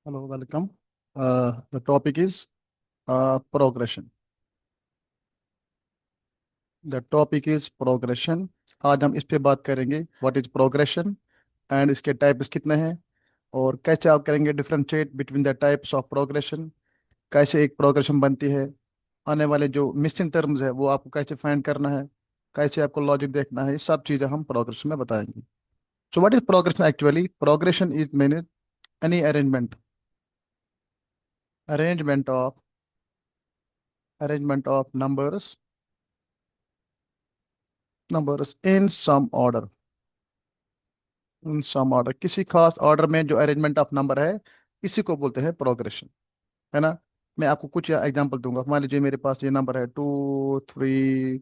Hello, welcome. The topic is progression. The topic is progression. आज हम इस पे बात करेंगे व्हाट इज प्रोग्रेशन एंड इसके टाइप्स कितने हैं और कैसे आप करेंगे differentiate between the types of progression. कैसे एक प्रोग्रेशन बनती है, आने वाले जो मिसिंग टर्म्स है वो आपको कैसे फाइंड करना है, कैसे आपको लॉजिक देखना है, ये सब चीज़ें हम प्रोग्रेशन में बताएंगे। सो what is progression actually? Progression is mean any arrangement of numbers in some order, किसी खास ऑर्डर में जो अरेंजमेंट ऑफ नंबर है, इसी को बोलते हैं प्रोग्रेशन। है ना? मैं आपको कुछ एग्जांपल दूंगा। मान लीजिए मेरे पास ये नंबर है 2 3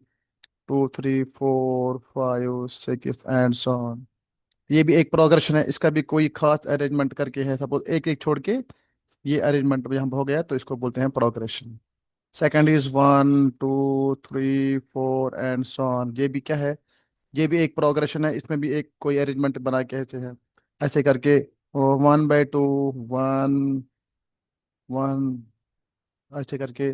2 3 4 5 6 एंड सो ऑन। ये भी एक प्रोग्रेशन है, इसका भी कोई खास अरेंजमेंट करके है। सपोज एक एक छोड़ के ये अरेंजमेंट यहाँ हो गया, तो इसको बोलते हैं progression. Second is 1 2 3 4 and so on. ये भी क्या है? ये भी एक प्रोग्रेशन है, इसमें भी एक कोई अरेंजमेंट बना के ऐसे है, ऐसे करके 1/2 1 1, ऐसे करके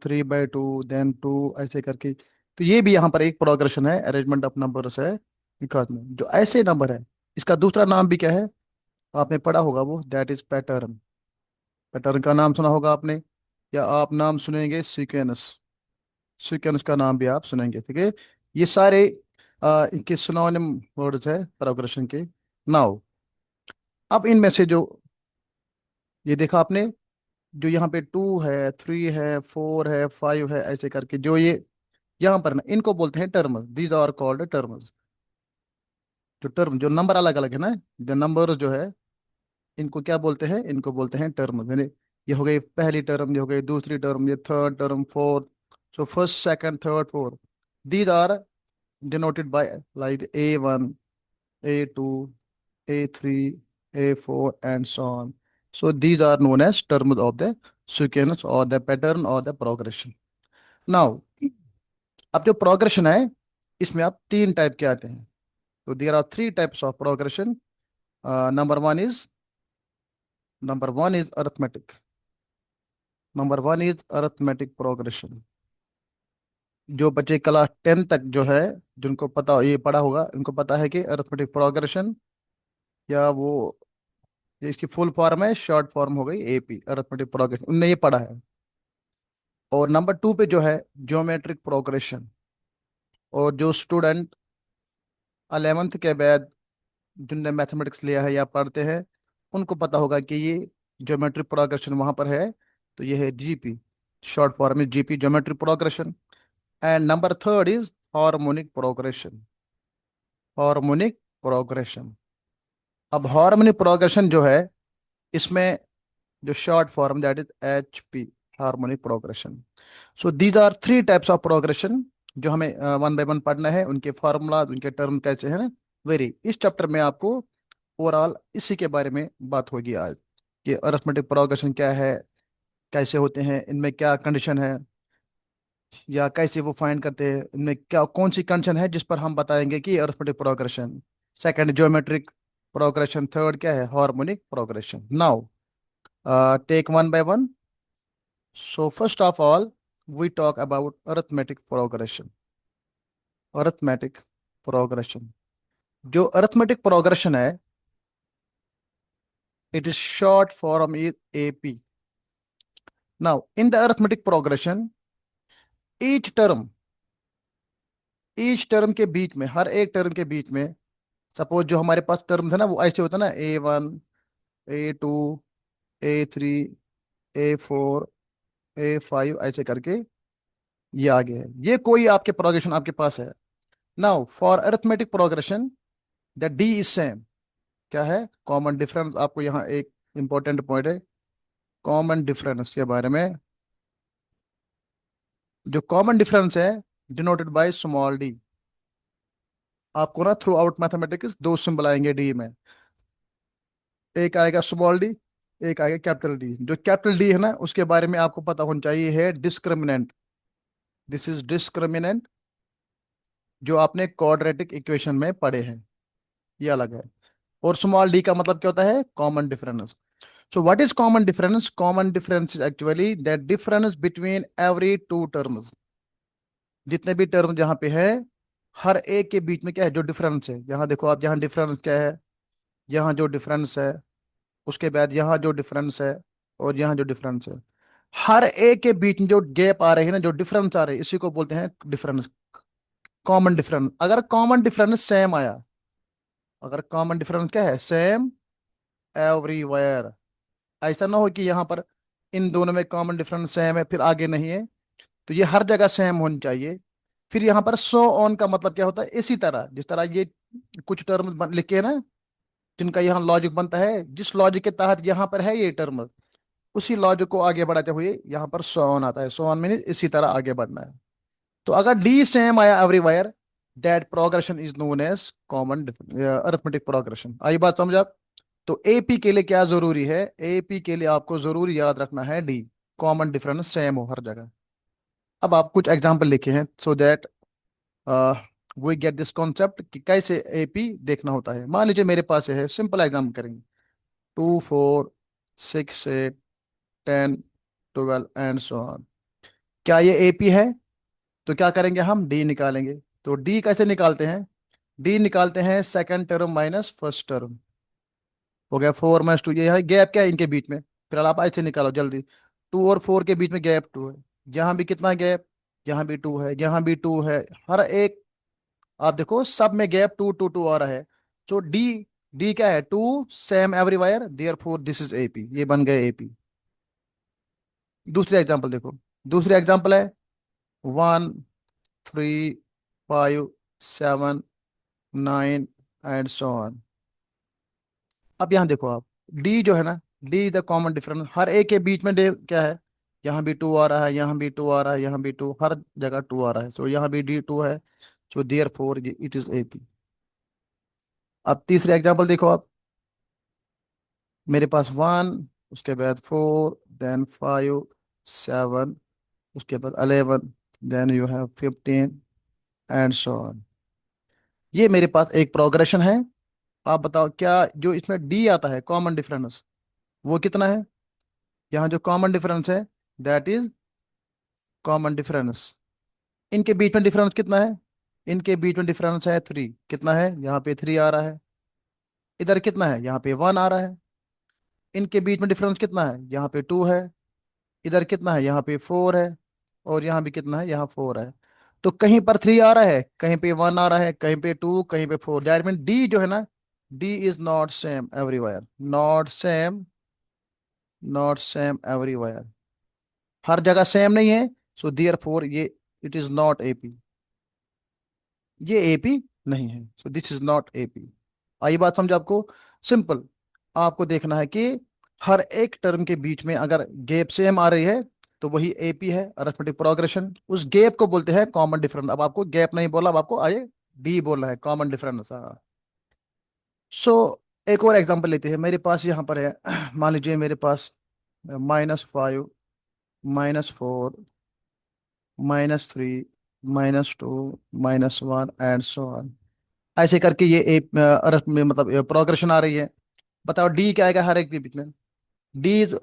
3/2 देन 2, ऐसे करके। तो ये भी यहाँ पर एक प्रोग्रेशन है, अरेंजमेंट ऑफ नंबर्स है निकात में। जो ऐसे नंबर है, इसका दूसरा नाम भी क्या है? आपने पढ़ा होगा, वो दैट इज पैटर्न। पैटर्न का नाम सुना होगा आपने, या आप नाम सुनेंगे सीक्वेंस। सीक्वेंस का नाम भी आप सुनेंगे, ठीक है। ये सारे इनके सिनोनिम वर्ड्स है प्रोग्रेशन के। नाउ अब इनमें से जो ये देखा आपने, जो यहाँ पे 2 है 3 है 4 है 5 है, ऐसे करके जो ये यहाँ पर ना, इनको बोलते हैं terms. These are called terms. जो टर्म, जो नंबर अलग अलग है ना, जो नंबर जो है, इनको क्या बोलते हैं? इनको बोलते हैं टर्म्स। यानी ये हो गई पहली टर्म, ये हो गई दूसरी टर्म, ये third term, fourth. So first second third fourth, these are denoted by like A1, A2, A3, A4, and so on. So these are known as terms of the sequence or the pattern or the progression. Now, अब जो progression है, इसमें आप तीन type के आते हैं। तो there are three types of progression. Number one is arithmetic. Number one is arithmetic progression. जो बच्चे क्लास 10 तक जो है, जिनको पता ये पढ़ा होगा, उनको पता है कि अरिथमेटिक प्रोग्रेशन, या वो ये इसकी फुल फॉर्म है, शॉर्ट फॉर्म हो गई एपी, अरिथमेटिक प्रोग्रेशन, उनने ये पढ़ा है। और नंबर टू पे जो है ज्योमेट्रिक प्रोग्रेशन। और जो स्टूडेंट 11th के बाद जिनने मैथमेटिक्स लिया है या पढ़ते हैं, उनको पता होगा कि ये ज्योमेट्रिक प्रोग्रेशन वहाँ पर है। तो ये है जीपी, शॉर्ट फॉर्म है GP, geometric progression. And number third is harmonic progression. Harmonic progression. अब हार्मोनिक प्रोग्रेशन जो है, इसमें जो short form that is H P, harmonic progression. So these are three types of progression जो हमें one by one पढ़ना है। उनके फार्मूला, उनके टर्म कैसे हैं ना, वेरी इस चैप्टर में आपको ओवरऑल इसी के बारे में बात होगी आज, कि अरिथमेटिक प्रोग्रेशन क्या है, कैसे होते हैं, इनमें क्या कंडीशन है, या कैसे वो फाइंड करते हैं, इनमें क्या कौन सी कंडीशन है जिस पर हम बताएंगे कि arithmetic progression. Second geometric progression, third क्या है? Harmonic progression. Now take one by one. So first of all, we talk about arithmetic progression. Arithmetic progression. जो arithmetic progression है, it is short form is AP. Now, in the arithmetic progression, each term, each term के बीच में, हर एक term के बीच में, suppose जो हमारे पास term है ना, वो ऐसे होता है ना, A1 A2 A3 A4 A5, ऐसे करके ये आगे है। ये कोई आपके प्रोग्रेशन आपके पास है। Now for arithmetic progression the D is same. क्या है कॉमन डिफरेंस? आपको यहाँ एक इंपॉर्टेंट पॉइंट है कॉमन डिफरेंस के बारे में। जो कॉमन डिफरेंस है, डिनोटेड बाय स्मॉल डी। आपको ना थ्रू आउट मैथमेटिक्स दो सिंबल आएंगे डी में। एक आएगा स्मॉल डी, एक आएगा कैपिटल डी। जो कैपिटल डी है ना, उसके बारे में आपको पता होना चाहिए, है डिस्क्रिमिनेंट। दिस इज डिस्क्रिमिनेंट, जो आपने क्वाड्रेटिक इक्वेशन में पढ़े हैं, ये अलग है। और स्मॉल डी का मतलब क्या होता है? Common difference. So what is common difference? Common difference is actually the difference between every two terms. जितने भी टर्म जहाँ पे है, हर एक के बीच में क्या है जो डिफरेंस है। यहाँ देखो आप, यहाँ डिफरेंस क्या है, यहाँ जो डिफरेंस है, उसके बाद यहाँ जो डिफरेंस है, और यहाँ जो डिफरेंस है, हर एक के बीच में जो गैप आ रही है ना, जो डिफरेंस आ रही है, इसी को बोलते हैं डिफरेंस। कॉमन डिफरेंस, अगर कॉमन डिफरेंस सेम आया, अगर कॉमन डिफरेंस क्या है, सेम एवरीवेयर, ऐसा ना हो कि यहाँ पर इन दोनों में कॉमन डिफरेंस सेम है फिर आगे नहीं है, तो ये हर जगह सेम होनी चाहिए। फिर यहाँ पर सो ऑन का मतलब क्या होता है, इसी तरह जिस तरह ये कुछ टर्म लिखे हैं ना, जिनका यहाँ लॉजिक बनता है, जिस लॉजिक के तहत यहाँ पर है ये टर्म, उसी लॉजिक को आगे बढ़ाते हुए यहाँ पर सो ऑन आता है। सो ऑन मीन इसी तरह आगे बढ़ना है। तो अगर डी सेम आया everywhere, that progression is known as common arithmetic progression. आई बात समझ आप? तो एपी के लिए क्या जरूरी है, एपी के लिए आपको जरूर याद रखना है डी, कॉमन डिफरेंस सेम हो हर जगह। अब आप कुछ एग्जांपल लिखे हैं so that we get this concept कि कैसे एपी देखना होता है। मान लीजिए मेरे पास है, सिंपल एग्जाम्पल करेंगे, 2 4 6 8 10 12 एंड सो ऑन। क्या ये एपी है? तो क्या करेंगे, हम डी निकालेंगे। तो डी कैसे निकालते हैं? डी निकालते हैं second term minus first term. हो गया 4 - 2, ये है गैप क्या है इनके बीच में, फिर आप ऐसे निकालो जल्दी। 2 और 4 के बीच में गैप 2 है, यहाँ भी कितना गैप, यहाँ भी 2 है, यहाँ भी 2 है, हर एक, आप देखो सब में गैप 2 2 2 आ रहा है। सो डी, डी क्या है, 2 same everywhere, therefore this is AP, ये बन गए एपी। दूसरे एग्जाम्पल देखो, दूसरे एग्जाम्पल है 1 3 5 7 9 एंड सो ऑन। अब यहाँ देखो आप, डी जो है ना, डी द कॉमन डिफरेंस, हर एक के बीच में डे क्या है, यहाँ भी 2 आ रहा है, यहाँ भी 2 आ रहा है, यहाँ भी 2, हर जगह 2 आ रहा है, सो यहाँ भी D 2 है। So therefore it is AP. अब तीसरे एग्जाम्पल देखो आप, मेरे पास 1, उसके बाद 4, देन 5 7, उसके बाद 11, then you have 15 and so on. ये मेरे पास एक प्रोग्रेशन है। आप बताओ क्या जो इसमें डी आता है कॉमन डिफरेंस, वो कितना है? यहाँ जो कॉमन डिफरेंस है, दैट इज कॉमन डिफरेंस। इनके बीच में डिफरेंस कितना है? इनके बीच में डिफरेंस है 3। कितना है? यहाँ पे 3 आ रहा है। इधर कितना है? यहाँ पे 1 आ रहा है। इनके बीच में डिफरेंस कितना है? यहाँ पे 2 है। इधर कितना है? यहाँ पे 4 है। और यहाँ भी कितना है? यहाँ 4 है। तो कहीं पर 3 आ रहा है, कहीं पे 1 आ रहा है, कहीं पे 2, कहीं पे 4। दैट मीन डी जो है ना, D is not same everywhere, not same, not same everywhere, हर जगह सेम नहीं है। सो देयर फोर ये इट इज नॉट एपी, ये एपी नहीं है। So this is not AP. आई बात समझ आपको? सिंपल, आपको देखना है कि हर एक टर्म के बीच में अगर गैप सेम आ रही है, तो वही एपी है, अरिथमेटिक प्रोग्रेशन। उस गैप को बोलते हैं कॉमन डिफरेंस। अब आपको गैप नहीं बोला, अब आपको आए डी बोलना है, कॉमन डिफरेंस। हाँ। सो एक और एग्जांपल लेते हैं, मेरे पास यहाँ पर है मान लीजिए मेरे पास -5 -4 -3 -2 -1 एंड सो ऑन। ऐसे करके ये एक अर्थ में मतलब प्रोग्रेशन आ रही है। बताओ डी क्या आएगा हर एक के बीच में? D is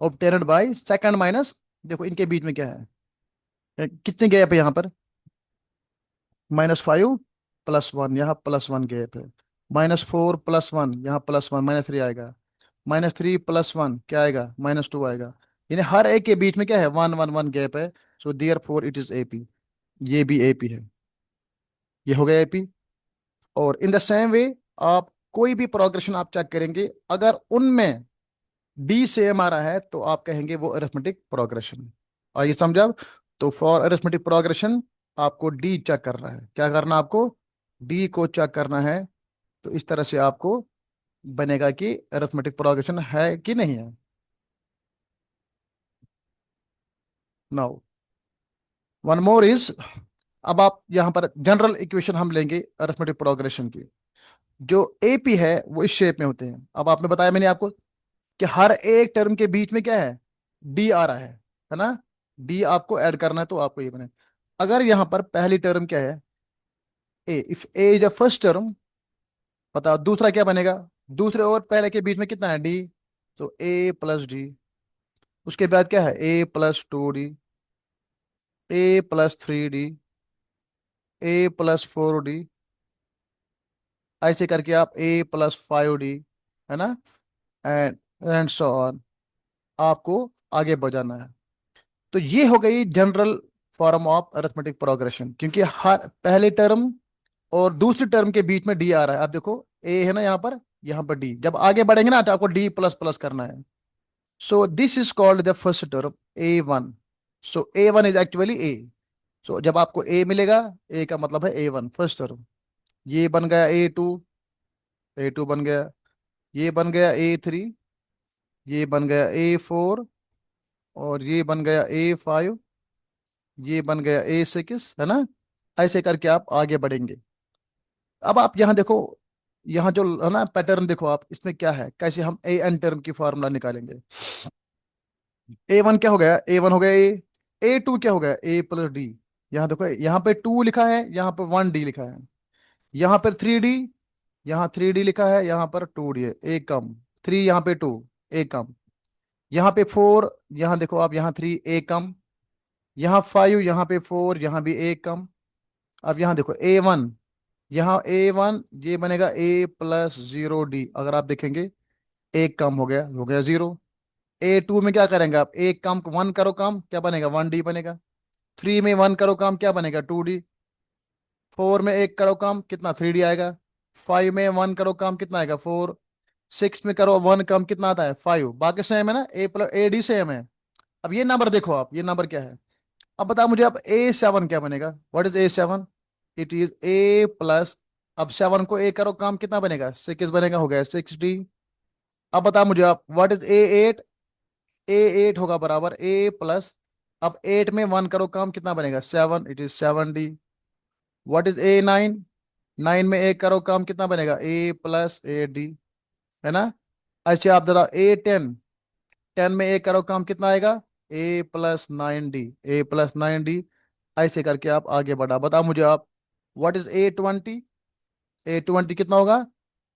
obtained by second minus, देखो इनके बीच में क्या है, कितने गैप है यहाँ पर, -5 +1, यहाँ +1 गैप है। -4 +1, यहाँ +1, -3 आएगा। -3 +1 क्या आएगा? -2 आएगा। यानी हर एक के बीच में क्या है, 1 1 1 गैप है। So therefore it is AP, ये भी एपी है। ये हो गया एपी। और इन द सेम वे, आप कोई भी प्रोग्रेशन आप चेक करेंगे, अगर उनमें डी सेम आ रहा है, तो आप कहेंगे वो अरिथमेटिक प्रोग्रेशन। और ये समझा? तो फॉर अरिथमेटिक प्रोग्रेशन आपको डी चेक करना है। क्या करना आपको? डी को चेक करना है। तो इस तरह से आपको बनेगा कि अरिथमेटिक प्रोग्रेशन है कि नहीं है। नाउ वन मोर इज, अब आप यहाँ पर जनरल इक्वेशन हम लेंगे अरिथमेटिक प्रोग्रेशन की। जो एपी है वो इस शेप में होते हैं। अब आपने बताया मैंने आपको कि हर एक टर्म के बीच में क्या है, डी आ रहा है ना? डी आपको ऐड करना है, तो आपको ये बने। अगर यहाँ पर पहली टर्म क्या है, A, if A is a first term, बताओ दूसरा क्या बनेगा? दूसरे और पहले के बीच में कितना है, डी। तो ए प्लस डी। उसके बाद क्या है, ए प्लस 2D, ए प्लस 3D, ए प्लस 4D, ऐसे करके आप ए प्लस 5D, है ना, एंड सो ऑन, आपको आगे बढ़ाना है। तो ये हो गई general form of arithmetic progression, क्योंकि हर पहले टर्म और दूसरी टर्म के बीच में डी आ रहा है। आप देखो ए है ना यहाँ पर डी, जब आगे बढ़ेंगे ना तो आपको डी प्लस प्लस करना है। So this is called the first term A1। So A1 is actually A. So जब आपको ए मिलेगा, ए का मतलब है A1 फर्स्ट टर्म। ये बन गया A2, A2 बन गया, ये बन गया A3, ये बन गया A4, और ये बन गया A5, ये बन गया A6, है ना। ऐसे करके आप आगे बढ़ेंगे। अब आप यहाँ देखो, यहाँ जो है ना पैटर्न देखो आप, इसमें क्या है, कैसे हम एन टर्म की फार्मूला निकालेंगे। A1 क्या हो गया, A1 हो गया ए, A2 क्या हो गया, ए प्लस डी। यहाँ देखो, यहाँ पे 2 लिखा है, यहाँ पे 1D लिखा है, यहाँ पर 3D, यहाँ 3D लिखा है, यहाँ पर 2D है, एक कम, 3 यहाँ पे 2, एक कम, यहाँ पे 4, यहाँ देखो आप, यहाँ 3 एक कम, यहाँ 5, यहाँ पे 4, यहाँ भी एक कम। अब यहाँ देखो A1, यहाँ A1 ये बनेगा A+0D, अगर आप देखेंगे एक कम हो गया 0। A2 में क्या करेंगे आप, एक कम 1 करो काम, क्या बनेगा, 1D बनेगा। 3 में 1 करो काम, क्या बनेगा, 2D। 4 में एक करो काम, कितना, 3D आएगा। 5 में 1 करो काम, कितना आएगा, 4। 6 में करो 1 कम, कितना आता है, 5। बाकी सेम है ना, A+AD सेम है। अब ये नंबर देखो आप, ये नंबर क्या है। अब बताओ मुझे, अब A7 क्या बनेगा, what is A7, it is A+, अब 7 को ए करो काम, कितना बनेगा, 6 बनेगा, हो गया 6D। अब बताओ मुझे आप, व्हाट इज A8, A8 होगा बराबर A+, अब 8 में 1 करो काम, कितना बनेगा, 7, it is 7D। What is A9, 9 में एक करो काम, कितना बनेगा, A+8D, है ना। अच्छा आप बताओ A10, 10 में एक करो काम, कितना आएगा, A+9D, A+9D। ऐसे करके आप आगे बढ़ा, बताओ मुझे आप, व्हाट इज A20, A20 कितना होगा,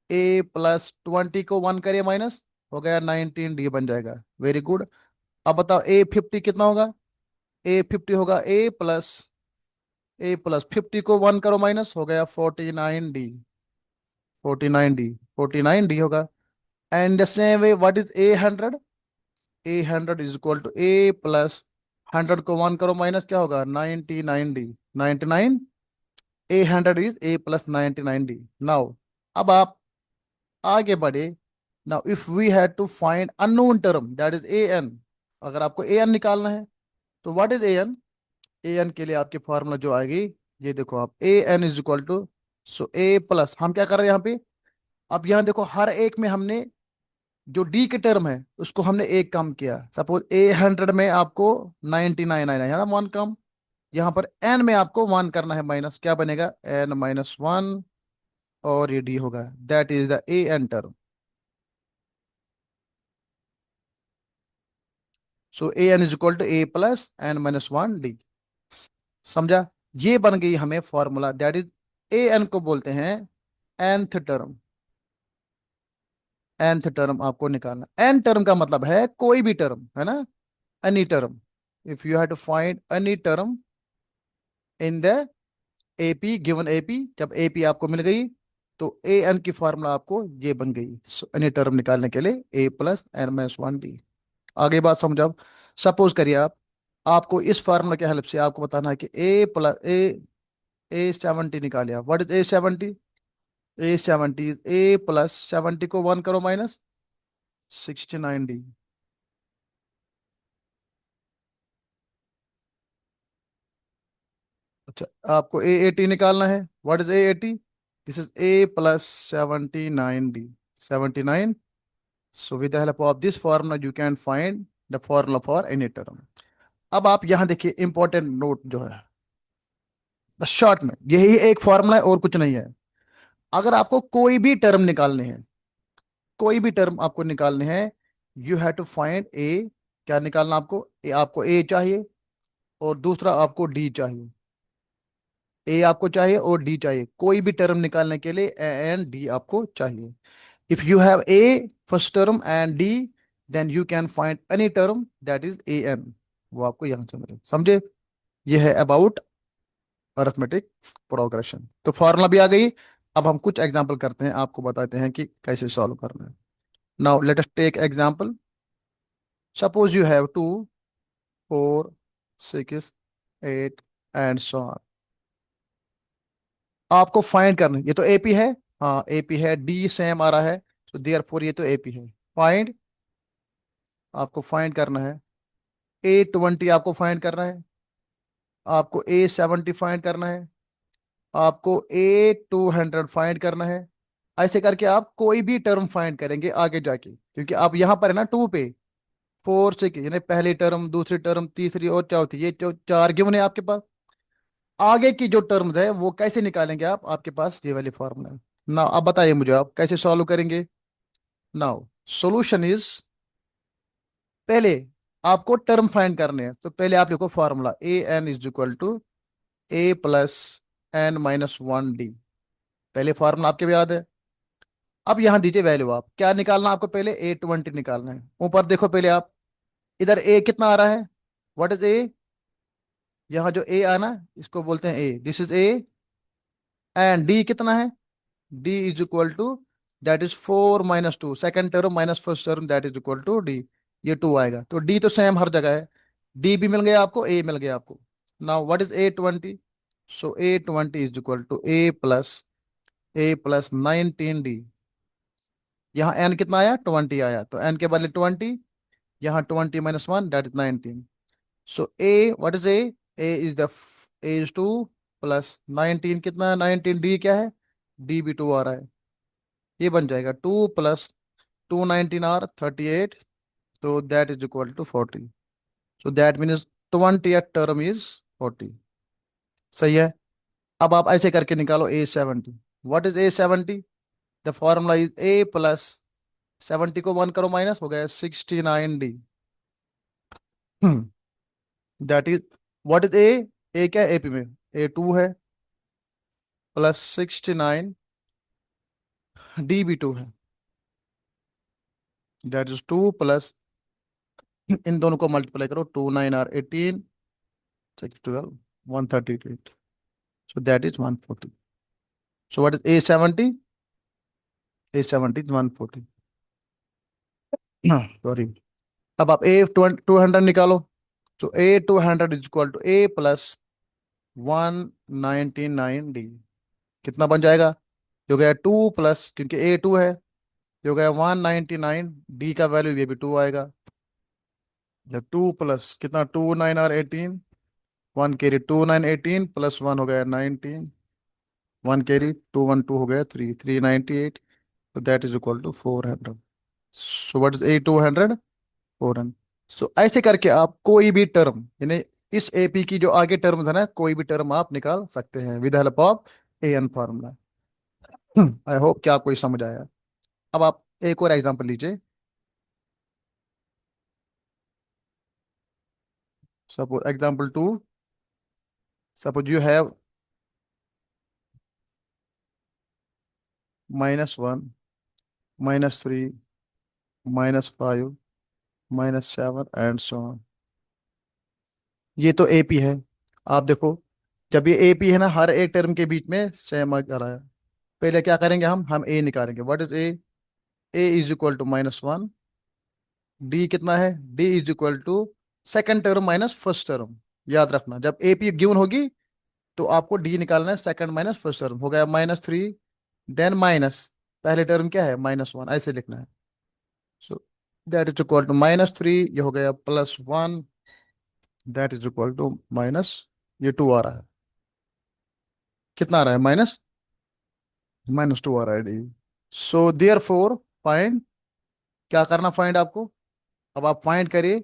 A+20 को 1 करिए माइनस, हो गया 19D बन जाएगा, वेरी गुड। अब बताओ A50 कितना होगा, A50 होगा A प्लस 50 को 1 करो माइनस, हो गया 49D, 49D होगा। And the same way what is A100, A100 is equal to A+100 को 1 करो माइनस, क्या होगा, 99D, 99। A100 is A+99D। Now अब आप आगे बढ़े। Now if we had to find unknown term that is an, अगर आपको an निकालना है, तो व्हाट इज an, an के लिए आपकी फॉर्मूला जो आएगी, ये देखो आप, an is equal to, so A+, हम क्या कर रहे हैं यहाँ पे, अब यहाँ देखो हर एक में हमने जो डी के टर्म है उसको हमने एक कम किया। सपोज A100 में आपको 99 आना है ना, 1 कम। यहाँ पर n में आपको 1 करना है माइनस, क्या बनेगा, n-1, और ये डी होगा, that is the an term. So an is equal to A+n-1D। समझा, ये बन गई हमें फॉर्मूला, दैट इज an को बोलते हैं nth टर्म। nth टर्म आपको निकालना, n टर्म का मतलब है कोई भी टर्म, है ना, any term. If you have to find any term in the AP, given AP, जब एपी आपको मिल गई तो an की फॉर्मूला आपको ये बन गई, एनी टर्म निकालने के लिए A+n-1D। आगे बात समझो। सपोज करिए आप, आपको इस फार्मूला की हेल्प से आपको बताना है कि A70 निकालिए। What is A70, A70 is A+70 को 1 करो माइनस, 69D। अच्छा, आपको A80 निकालना है। What is A80, this is A+79D, 79। So with the help of this formula you can find the formula for any term. अब आप यहाँ देखिए, इंपॉर्टेंट नोट जो है, बस शॉर्ट में यही एक फार्मूला है और कुछ नहीं है। अगर आपको कोई भी टर्म निकालने हैं, कोई भी टर्म आपको निकालने हैं, यू हैव टू फाइंड ए। क्या निकालना आपको, आपको ए चाहिए, और दूसरा आपको डी चाहिए। ए आपको चाहिए और डी चाहिए, कोई भी टर्म निकालने के लिए ए एंड डी आपको चाहिए। If you have A first term and D, then you can find any term that is A N, वो आपको यहां से मिले, समझे? ये है अबाउट अरिथमेटिक प्रोग्रेशन। तो फॉर्मूला भी आ गई। अब हम कुछ एग्जांपल करते हैं, आपको बताते हैं कि कैसे सॉल्व करना है। Now let us take example. Suppose you have 2, 4, 6, 8 and so on. आपको फाइंड करना है, ये तो एपी है। हाँ एपी है, डी सेम आ रहा है, तो देयरफॉर ये तो एपी है। फाइंड, आपको फाइंड करना है A20, आपको फाइंड करना है, आपको A70 फाइंड करना है, आपको A200 फाइंड करना है। ऐसे करके आप कोई भी टर्म फाइंड करेंगे आगे जाके, क्योंकि आप यहाँ पर है ना 2 पे, 4 से यानी पहली टर्म, दूसरी टर्म, तीसरी और चौथी, ये जो चार गिवन है आपके पास। आगे की जो टर्म्स है वो कैसे निकालेंगे आप, आपके पास ये वाली फॉर्मूला है ना। अब बताइए मुझे आप कैसे सॉल्व करेंगे। नाउ सॉल्यूशन इज, पहले आपको टर्म फाइंड करने हैं, तो पहले आप लिखो formula A n = A+n-1 D। पहले फॉर्मूला आपके भी याद है। अब यहां दीजिए वैल्यू, आप क्या निकालना, आपको पहले A20 निकालना है। ऊपर देखो पहले आप, इधर ए कितना आ रहा है, व्हाट इज ए, यहाँ जो ए आना, इसको बोलते हैं A, this is A. And D कितना है, D = that is 4 - 2, second term minus first term, that is equal to D. ये 2 आएगा, तो डी तो सेम हर जगह है, डी भी मिल गया आपको, ए मिल गया आपको। Now what is A20, so A20 = A+19D। यहाँ एन कितना आया, 20 आया, तो एन के बदले 20, यहाँ 20 - 1 that is 19। So A, what is A, A is 2 plus 19 कितना है, 19, डी क्या है, डी भी 2 आ रहा है। ये बन जाएगा 2 + 2 19 are 38, so that is equal to 40। so that means 20th term is 40। सही है। अब आप ऐसे करके निकालो A70। What is A70, the formula is A+70 को 1 करो माइनस, हो गया 69D। That is, what is ए क्या है एपी में, A2 है, प्लस 69, डी भी 2 है, दैट इज 2 प्लस, इन दोनों को मल्टीप्लाई करो, 2 9 are 18, 6 12, 138, so that is 140। so what is A70, A70 is 140। Sorry. अब आप A200 निकालो, तो A200 = A+199D। कितना बन जाएगा, जो गया 2 प्लस, क्योंकि A2 है, जो गया 199, डी का वैल्यू ये भी 2 आएगा। जब 2 प्लस कितना, 2 9 are 18, 1 कैरी, 2 9 18 प्लस 1 हो गया 19, 1 कैरी, 2 1 2 हो गया 3 3 98, तो that is equal to 400। So what is A200, 400। So ऐसे करके आप कोई भी टर्म, यानी इस एपी की जो आगे टर्म्स है ना, कोई भी टर्म आप निकाल सकते हैं with help of N formula. I hope कि आपको ये समझ आया। अब आप एक और एग्जांपल लीजिए। Suppose example 2, suppose you have -1, -3, -5, -7 and so on. ये तो एपी है। आप देखो, जब ये एपी है ना, हर एक टर्म के बीच में सेम आ रहा है। पहले क्या करेंगे, हम ए निकालेंगे। What is A? A = -1, D कितना है, D is equal to second term minus first term. याद रखना, जब एपी गिवन होगी तो आपको डी निकालना है, सेकंड माइनस फर्स्ट टर्म, हो गया -3, देन माइनस, पहले टर्म क्या है, -1, ऐसे लिखना है। So that is equal to -3, ये हो गया +1, that is equal to minus, ये 2 आ रहा है, कितना आ रहा है, -2 आ रहा है D. So therefore find, क्या करना फाइंड आपको, अब आप फाइंड करिए,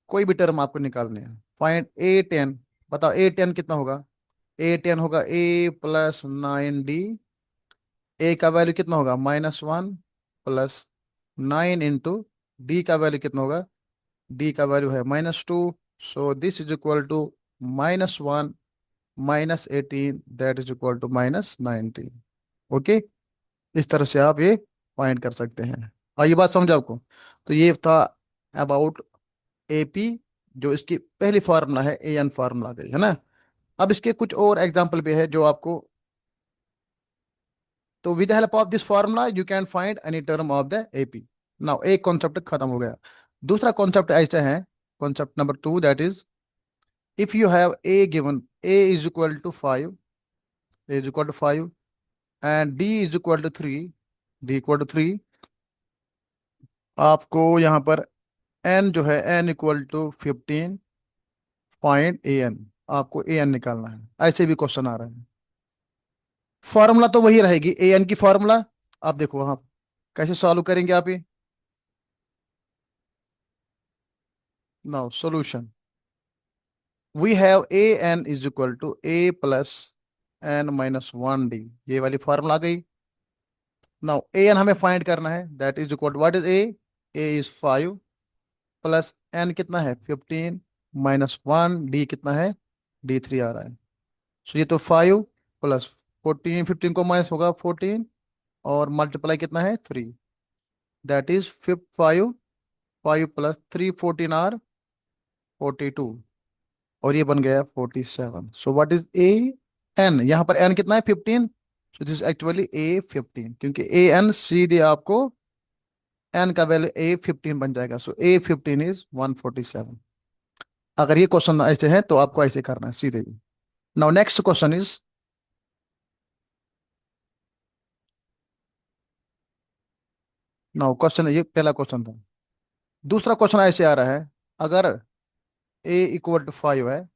कोई भी टर्म आपको निकालने हैं। फाइंड A10, बताओ A10 कितना होगा, A10 होगा A+9D। ए का वैल्यू कितना होगा, -1 प्लस 9 इंटू, डी का वैल्यू कितना होगा, डी का वैल्यू है -2, so this is equal to -1 -18, that is equal to -19। Okay, इस तरह से आप ये फाइंड कर सकते हैं। और ये बात समझ आपको। तो ये था अबाउट एपी, जो इसकी पहली फार्मूला है, ए एन फार्मूला गई है ना। अब इसके कुछ और एग्जाम्पल भी है जो आपको, तो with help of this formula you can find any term of the AP. Now एक कॉन्सेप्ट खत्म हो गया। दूसरा कॉन्सेप्ट ऐसा है, concept number two, that is if you have A given, A is equal to 5, A is equal to 5 and D is equal to 3, D equal to 3, आपको यहाँ पर एन जो है, N equal to 15 point A N, आपको A N निकालना है। ऐसे भी क्वेश्चन आ रहे हैं। फॉर्मूला तो वही रहेगी ए एन की फॉर्मूला। आप देखो वहां कैसे सॉल्व करेंगे आप ये। Now solution, we have A N is equal to A plus N minus 1 D, ये वाली फॉर्मूला आ गई। नाउ ए एन हमें फाइंड करना है, that is equal to what is A is 5 plus N कितना है 15 माइनस 1 डी कितना है, डी 3 आ रहा है। सो ये तो 5 प्लस 14, 15 को माइनस होगा 14, और मल्टीप्लाई कितना है 3, दैट इज 5, 5 प्लस 3 14 आर 42, और ये बन गया 47। So what is A N, यहाँ पर एन कितना है 15, सो दिस एक्चुअली ए 15, क्योंकि ए एन सीधे आपको एन का वैल्यू ए 15 बन जाएगा। सो ए 15 इज 147। अगर ये क्वेश्चन ऐसे है तो आपको ऐसे करना है सीधे ही। Now next question is, now question, ये पहला क्वेश्चन था। दूसरा क्वेश्चन ऐसे आ रहा है, अगर ए इक्वल टू 5 है,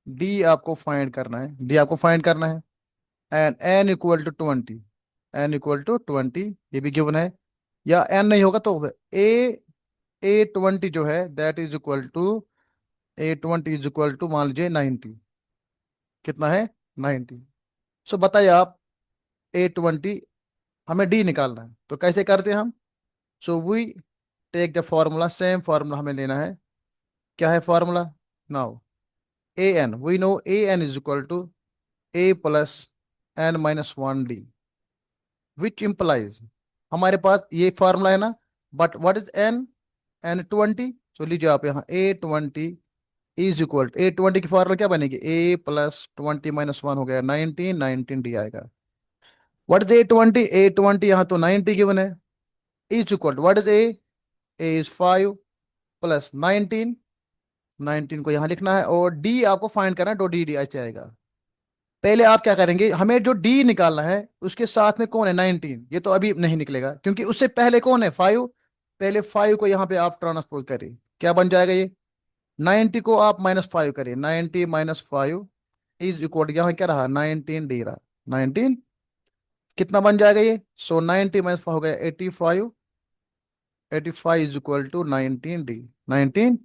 डी आपको फाइंड करना है, डी आपको फाइंड करना है, and N equal to 20, N equal to 20 ये भी गिवन है, या एन नहीं होगा तो ए ए 20 जो है that is equal to, A 20 is equal to मान लीजिए 90, कितना है 90। सो बताइए आप, ए 20, हमें डी निकालना है तो कैसे करते हैं हम। So we take the formula, same formula हमें लेना है। क्या है formula, now A N, we know A N is equal to A plus N minus 1 D, which implies, हमारे पास ये फॉर्मूला है ना, but what is N, N 20। तो लीजिए आप यहाँ ए 20 इज इक्वल, ए 20 की फॉर्मूला क्या बनेगी, ए प्लस 20 माइनस 1 हो गया 19, 19 डी आएगा। व्हाट इज ए 20, ए 20 यहाँ तो 90 गिवन है, is equal what is A is 5 plus 19, 19 को यहाँ लिखना है, और डी आपको फाइंड करना है, तो डी डी ऐसे आएगा। पहले आप क्या करेंगे, हमें जो डी निकालना है उसके साथ में कौन है 19, ये तो अभी नहीं निकलेगा क्योंकि उससे पहले कौन है 5। पहले 5 को यहाँ पे आप ट्रांसपोज करिए, क्या बन जाएगा ये, 90 को आप -5 करिए, 90 - 5 इज इक्वल, यहाँ क्या रहा 19 डी रहा, 19 कितना बन जाएगा ये, सो 90 - 5 हो गया 85, 85 इज इक्वल टू 19 डी, 19।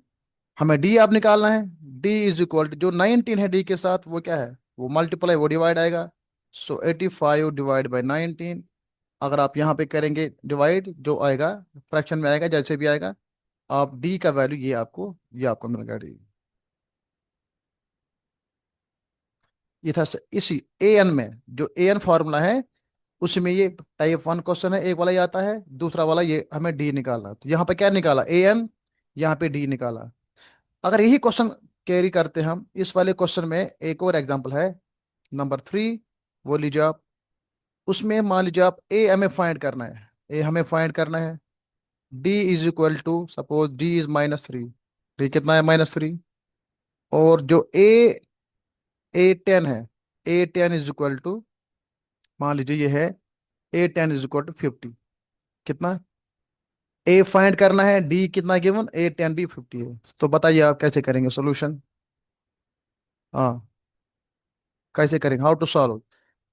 हमें डी आप निकालना है, डी इज इक्वल टू जो 19 है डी के साथ वो क्या है, वो मल्टीप्लाई, वो डिवाइड आएगा। सो 85 डिवाइड बाई 19, अगर आप यहाँ पे करेंगे डिवाइड, जो आएगा फ्रैक्शन में आएगा जैसे भी आएगा, आप डी का वैल्यू ये आपको मिलेगा डी। ये था इसी ए एन में, जो ए एन फॉर्मूला है उसमें ये टाइप 1 क्वेश्चन है, एक वाला ये आता है, दूसरा वाला ये हमें डी निकालना। तो यहाँ पे क्या निकाला ए एन, यहाँ पे डी निकाला। अगर यही क्वेश्चन कैरी करते हैं हम, इस वाले क्वेश्चन में एक और एग्जांपल है नंबर 3, वो लीजिए आप। उसमें मान लीजिए आप ए हमें फाइंड करना है, ए हमें फाइंड करना है, D is equal to suppose d is -3, d कितना है -3, और जो ए 10 है, ए 10 इज इक्वल टू, मान लीजिए ये है ए 10 इज इक्वल टू 50, कितना, ए फाइंड करना है, डी कितना गिवन ए 10 डी 50 है। तो बताइए आप कैसे करेंगे सोल्यूशन। हाँ, कैसे करेंगे, हाउ टू सॉल्व,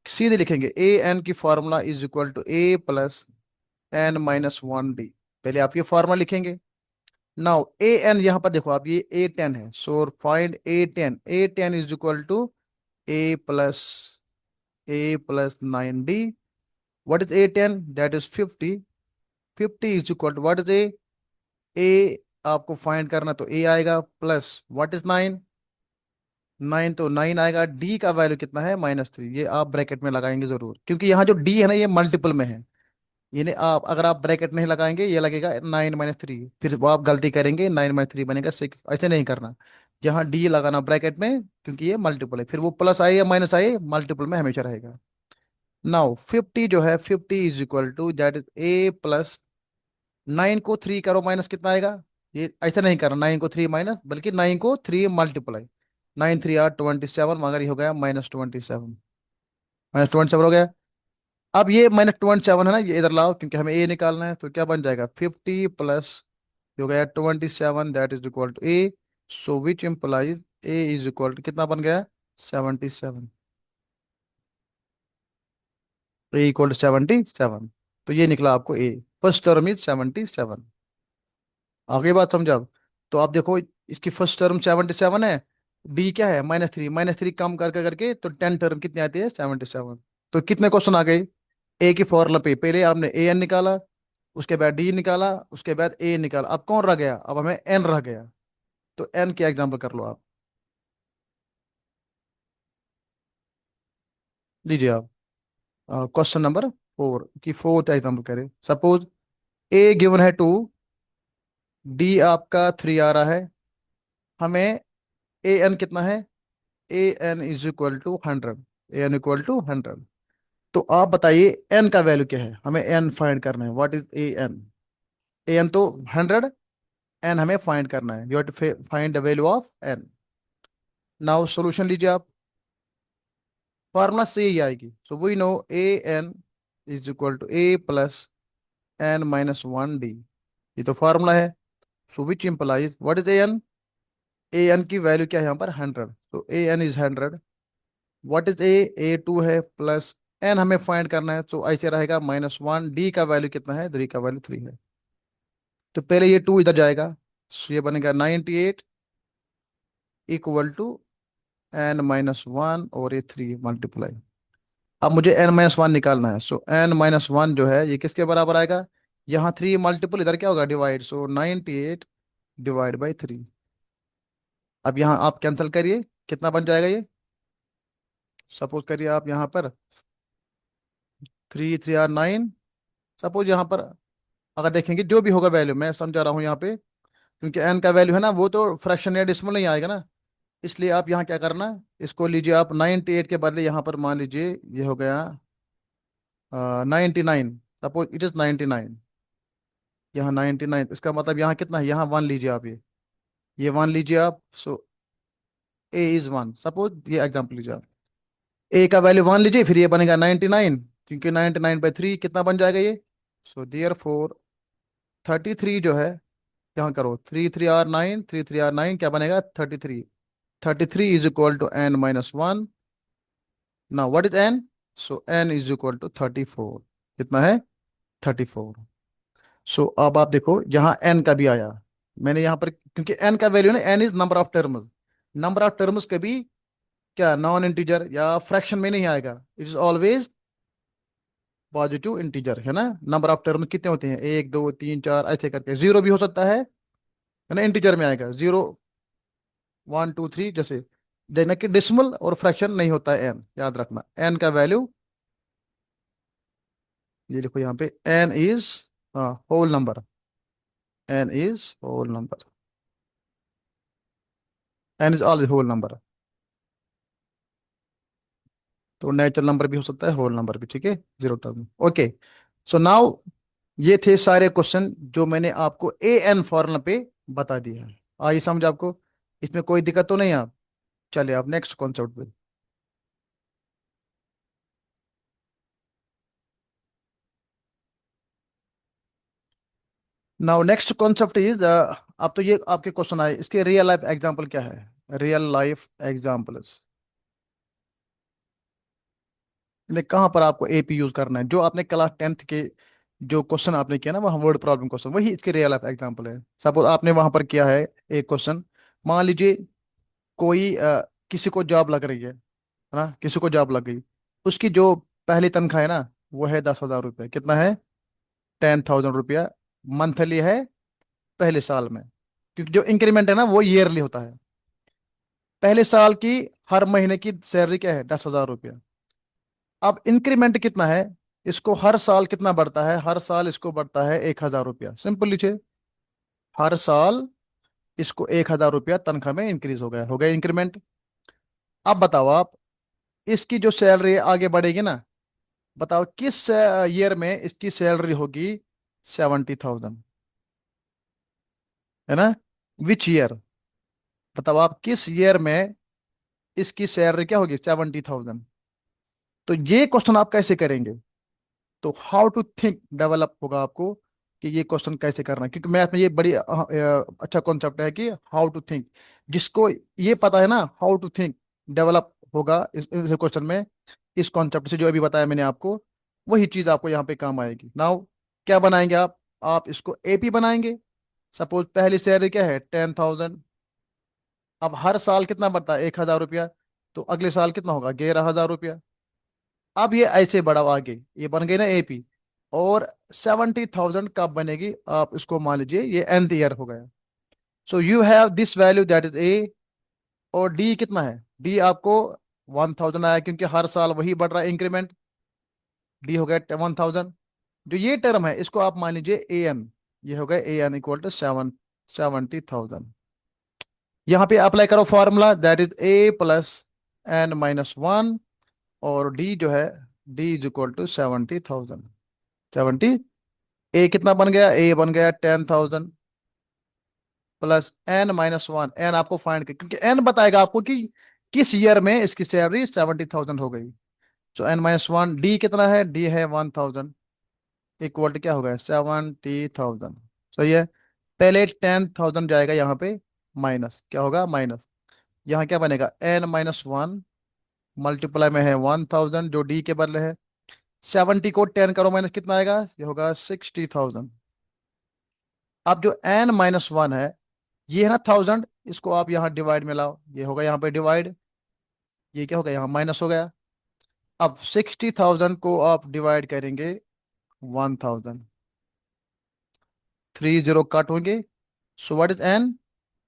सीधे लिखेंगे ए एन की formula is equal to A plus n - 1 d. पहले आप ये फॉर्मूला लिखेंगे। नाउ ए एन यहाँ पर देखो आप, ये ए 10 है, so find a 10, a 10 is equal to A plus 9 d. What is a 10, that is 50, 50 is equal to what is a आपको फाइंड करना तो ए आएगा, प्लस व्हाट इज 9, 9 तो 9 आएगा, डी का वैल्यू कितना है -3, ये आप ब्रैकेट में लगाएंगे जरूर क्योंकि यहाँ जो डी है ना ये मल्टीपल में है। यानी आप अगर आप ब्रैकेट नहीं लगाएंगे ये लगेगा 9 - 3, फिर वो आप गलती करेंगे, 9 - 3 बनेगा 6, ऐसे नहीं करना। यहाँ डी लगाना ब्रैकेट में, क्योंकि ये मल्टीपल है, फिर वो प्लस आए या माइनस आए मल्टीपल में हमेशा रहेगा। नाउ 50 जो है, 50 is equal to that is a plus, 9 को 3 करो माइनस कितना आएगा। ये ऐसा नहीं करना 9 को 3 माइनस, बल्कि 9 को 3 मल्टीप्लाई। 9 3 are 27, मगर ये हो गया -27, -27 हो गया। अब ये -27 है ना, ये इधर लाओ क्योंकि हमें ए निकालना है, तो क्या बन जाएगा 50 प्लस, हो गया 27, that is equal to A. So which implies a is equal to कितना बन गया, 77। ए इक्वल टू 77, तो ये निकला आपको ए। First term is 77। आगे बात समझा अब? तो आप देखो, इसकी फर्स्ट टर्म 77 है, डी क्या है -3, -3 कम करके करके तो 10 टर्म कितनी आती है 77। तो कितने क्वेश्चन आ गए। ए की फॉर्मूला पे पहले आपने ए एन निकाला, उसके बाद डी निकाला, उसके बाद ए निकाला, अब कौन रह गया, अब हमें एन रह गया। तो एन की एग्जांपल कर लो आप। लीजिए आप क्वेश्चन नंबर 4 की फोर्थ एग्जांपल करें। सपोज ए गिवन है 2, डी आपका 3 आ रहा है, हमें ए एन कितना है, A N is equal to 100, A N equal to 100। तो आप बताइए एन का वैल्यू क्या है, हमें एन फाइंड करना है। What is A N. A N तो 100, एन हमें फाइंड करना है, you have to find the value of N. Now solution लीजिए आप, फार्मूला से ही आएगी। So we know A N is equal to A plus n - 1 D, ये तो फार्मूला है। So which implies what is A N. A N की value क्या है यहाँ पर 100, तो A N is 100। What is ए 2 है प्लस एन हमें फाइंड करना है, तो ऐसे रहेगा -1, डी का वैल्यू कितना है, डी का वैल्यू 3 है। तो पहले ये 2 इधर जाएगा, सो ये बनेगा 98 इक्वल टू n - 1 और ये 3 मल्टीप्लाई। अब मुझे n - 1 निकालना है, सो n - 1 जो है ये किसके बराबर आएगा, यहाँ 3 मल्टीपल, इधर क्या होगा डिवाइड, सो 98 डिवाइड बाई 3। अब यहाँ आप कैंसिल करिए, कितना बन जाएगा ये। सपोज करिए आप यहाँ पर 3 3 are 9। सपोज यहाँ पर अगर देखेंगे जो भी होगा वैल्यू, मैं समझा रहा हूँ यहाँ पे, क्योंकि एन का वैल्यू है ना वो तो फ्रैक्शन या डेसिमल नहीं आएगा ना, इसलिए आप यहाँ क्या करना, इसको लीजिए आप 98 के बदले यहाँ पर मान लीजिए ये हो गया 99। सपोज इट इज 99, यहाँ 99, इसका मतलब यहाँ कितना है, यहाँ 1 लीजिए आप, ये 1 लीजिए आप। सो ए इज 1, सपोज ये एग्जाम्पल लीजिए आप, ए का वैल्यू 1 लीजिए, फिर ये बनेगा 99, क्योंकि 99/3 कितना बन जाएगा ये। सो देयर फोर 33 जो है, यहाँ करो 3 3 are 9, 3 3 are 9 क्या बनेगा 33। 33 इज इक्वल टू n - 1। ना what is n, so n is equal to 34। कितना है 34। सो अब आप देखो यहाँ n का भी आया, मैंने यहाँ पर क्योंकि n का वैल्यू ना, n is number of terms, number of terms कभी क्या नॉन इंटीजर या फ्रैक्शन में नहीं आएगा, it is always positive integer, है ना। नंबर ऑफ टर्म कितने होते हैं, 1 2 3 4 ऐसे करके, जीरो भी हो सकता है ना, इंटीजर में आएगा 0 1 2 3 जैसे। देखना कि डिसमल और फ्रैक्शन नहीं होता है एन, याद रखना एन का वैल्यू, ये लिखो यहाँ पे n is whole number, n is whole number, n is always whole number. तो नेचुरल नंबर भी हो सकता है, होल नंबर भी, ठीक है, zero term. Okay, so now ये थे सारे क्वेश्चन जो मैंने आपको ए एन फॉर्मूला पे बता दिया है। आइए समझ आपको, इसमें कोई दिक्कत तो नहीं है आप। चलिए आप नेक्स्ट कॉन्सेप्ट पे। नाउ नेक्स्ट कॉन्सेप्ट इज, अब तो ये आपके क्वेश्चन आए, इसके रियल लाइफ एग्जांपल क्या है, रियल लाइफ एग्जांपल्स ने कहाँ पर आपको एपी यूज करना है, जो आपने क्लास 10th के जो क्वेश्चन आपने किया ना वहाँ वर्ड प्रॉब्लम क्वेश्चन, वही इसके रियल लाइफ एग्जांपल है। सपोज आपने वहां पर किया है एक क्वेश्चन, मान लीजिए कोई किसी को जॉब लग रही है ना, किसी को जॉब लग गई, उसकी जो पहली तनख्वाह है ना वो है 10,000 रुपये, कितना है 10,000 रुपया, मंथली है पहले साल में, क्योंकि जो इंक्रीमेंट है ना वो ईयरली होता है। पहले साल की हर महीने की सैलरी क्या है 10,000 रुपया। अब इंक्रीमेंट कितना है, इसको हर साल कितना बढ़ता है, हर साल इसको बढ़ता है 1,000 रुपया, सिंपल लीजिए। हर साल इसको 1,000 रुपया तनख्वाह में इंक्रीज हो गया इंक्रीमेंट। अब बताओ आप, इसकी जो सैलरी आगे बढ़ेगी ना, बताओ किस ईयर में इसकी सैलरी होगी 70,000, है ना? Which year? बताओ आप किस ईयर में इसकी सैलरी क्या होगी 70,000। तो ये क्वेश्चन आप कैसे करेंगे? तो हाउ टू थिंक डेवलप होगा आपको कि ये क्वेश्चन कैसे करना है, क्योंकि मैथ में ये बड़ी अच्छा कॉन्सेप्ट है कि हाउ टू थिंक। जिसको ये पता है ना हाउ टू थिंक, डेवलप होगा इस क्वेश्चन में, इस कॉन्सेप्ट से जो अभी बताया मैंने आपको, वही चीज आपको यहाँ पे काम आएगी। नाउ क्या बनाएंगे आप इसको एपी बनाएंगे। सपोज पहली सैलरी क्या है 10,000। अब हर साल कितना बढ़ता है 1,000 रुपया, तो अगले साल कितना होगा 11,000 रुपया। अब ये ऐसे बढ़ाओ आगे, ये बन गई ना एपी। और 70,000 कब बनेगी, आप इसको मान लीजिए ये nth ईयर हो गया। So you have this value that is ए। और डी कितना है, डी आपको 1,000 आया, क्योंकि हर साल वही बढ़ रहा है इंक्रीमेंट। डी हो गया 1,000। जो ये टर्म है इसको आप मान लीजिए ए एन। ये हो गया ए एन इक्वल टू 70,000। यहाँ पे अप्लाई करो formula, that is a plus n-1। और डी जो है, डी इज इक्वल टू 70,000। 70, ए कितना बन गया, ए बन गया 10,000 प्लस n-1। एन आपको फाइंड कर, क्योंकि एन बताएगा आपको कि किस ईयर में इसकी सैलरी 70,000 हो गई। सो n-1, डी कितना है, डी है 1,000, इक्वल टू क्या हो गया 70,000। सही है। पहले 10,000 जाएगा यहाँ पे, माइनस क्या होगा, माइनस। यहाँ क्या बनेगा n-1, मल्टीप्लाई में है 1,000 जो डी के बदले है। 70 को 10 करो माइनस, कितना आएगा, ये होगा 60,000। अब जो n-1 है, ये है ना 1,000, इसको आप यहाँ डिवाइड में लाओ, ये होगा यहाँ पे डिवाइड, ये क्या होगा यहाँ माइनस हो गया। अब 60,000 को आप डिवाइड करेंगे 1,000, 3 जीरो कट होंगे। So what is N,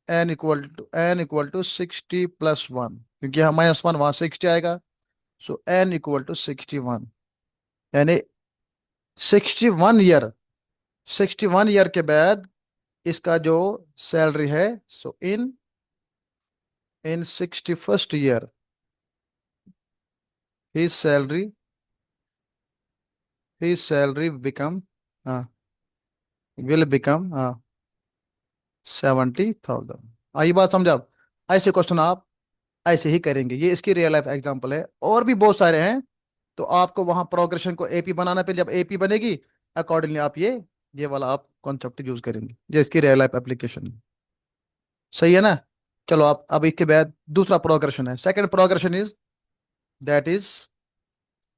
n equal to 60 + 1, क्योंकि यहाँ -1 वहाँ 60 आएगा। सो n = 61, यानी 61 ईयर, 61 ईयर के बाद इसका जो सैलरी है, सो इन इन 61st year his salary his salary become uh, will become 70,000। आई बात समझ आप? ऐसे क्वेश्चन आप ऐसे ही करेंगे, ये इसकी रियल लाइफ एग्जांपल है, और भी बहुत सारे हैं। तो आपको वहां प्रोग्रेशन को एपी बनाना, फिर जब एपी बनेगी अकॉर्डिंगली आप ये वाला आप कॉन्सेप्ट यूज करेंगे, ये इसकी रियल लाइफ एप्लीकेशन है। सही है ना? चलो आप अब इसके बाद दूसरा प्रोग्रेशन है, second progression is that is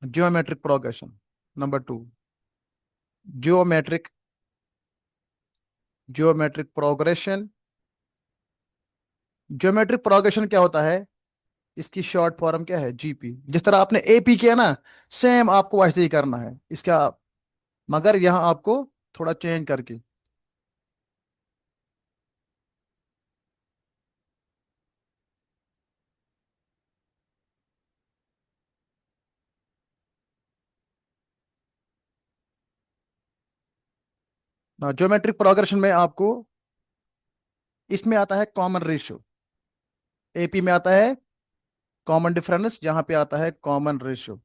geometric progression number 2। Geometric geometric progression. Geometric progression क्या होता है, इसकी शॉर्ट फॉर्म क्या है, जीपी। जिस तरह आपने एपी किया ना, सेम आपको वैसे ही करना है इसका, मगर यहाँ आपको थोड़ा चेंज करके। ना ज्योमेट्रिक प्रोग्रेशन में आपको, इसमें आता है कॉमन रेशियो, एपी में आता है कॉमन डिफरेंस, यहाँ पे आता है common ratio.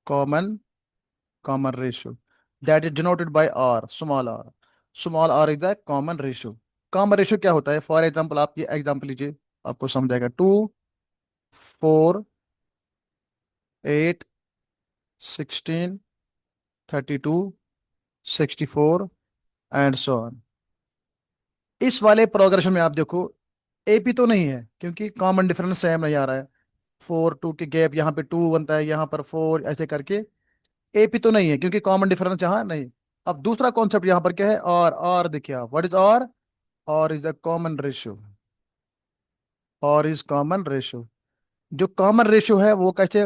Common common ratio that is denoted by r, small r. Small r is the common ratio. Common ratio क्या होता है, फॉर एग्जाम्पल आप ये एग्जाम्पल लीजिए, आपको समझाएगा। 2, 4, 8, 16, 32, 64 एंड सो ऑन। इस वाले प्रोग्रेशन में आप देखो, एपी तो नहीं है, क्योंकि कॉमन डिफरेंस सेम नहीं आ रहा है। 4 2 के गैप, यहाँ पे 2 बनता है, यहाँ पर 4, ऐसे करके। एपी तो नहीं है क्योंकि कॉमन डिफरेंस यहाँ नहीं। अब दूसरा कॉन्सेप्ट यहाँ पर क्या है, और देखिए आप, व्हाट इज और इज द कॉमन रेशियो। और इज कॉमन रेशियो। जो कॉमन रेशियो है वो कैसे,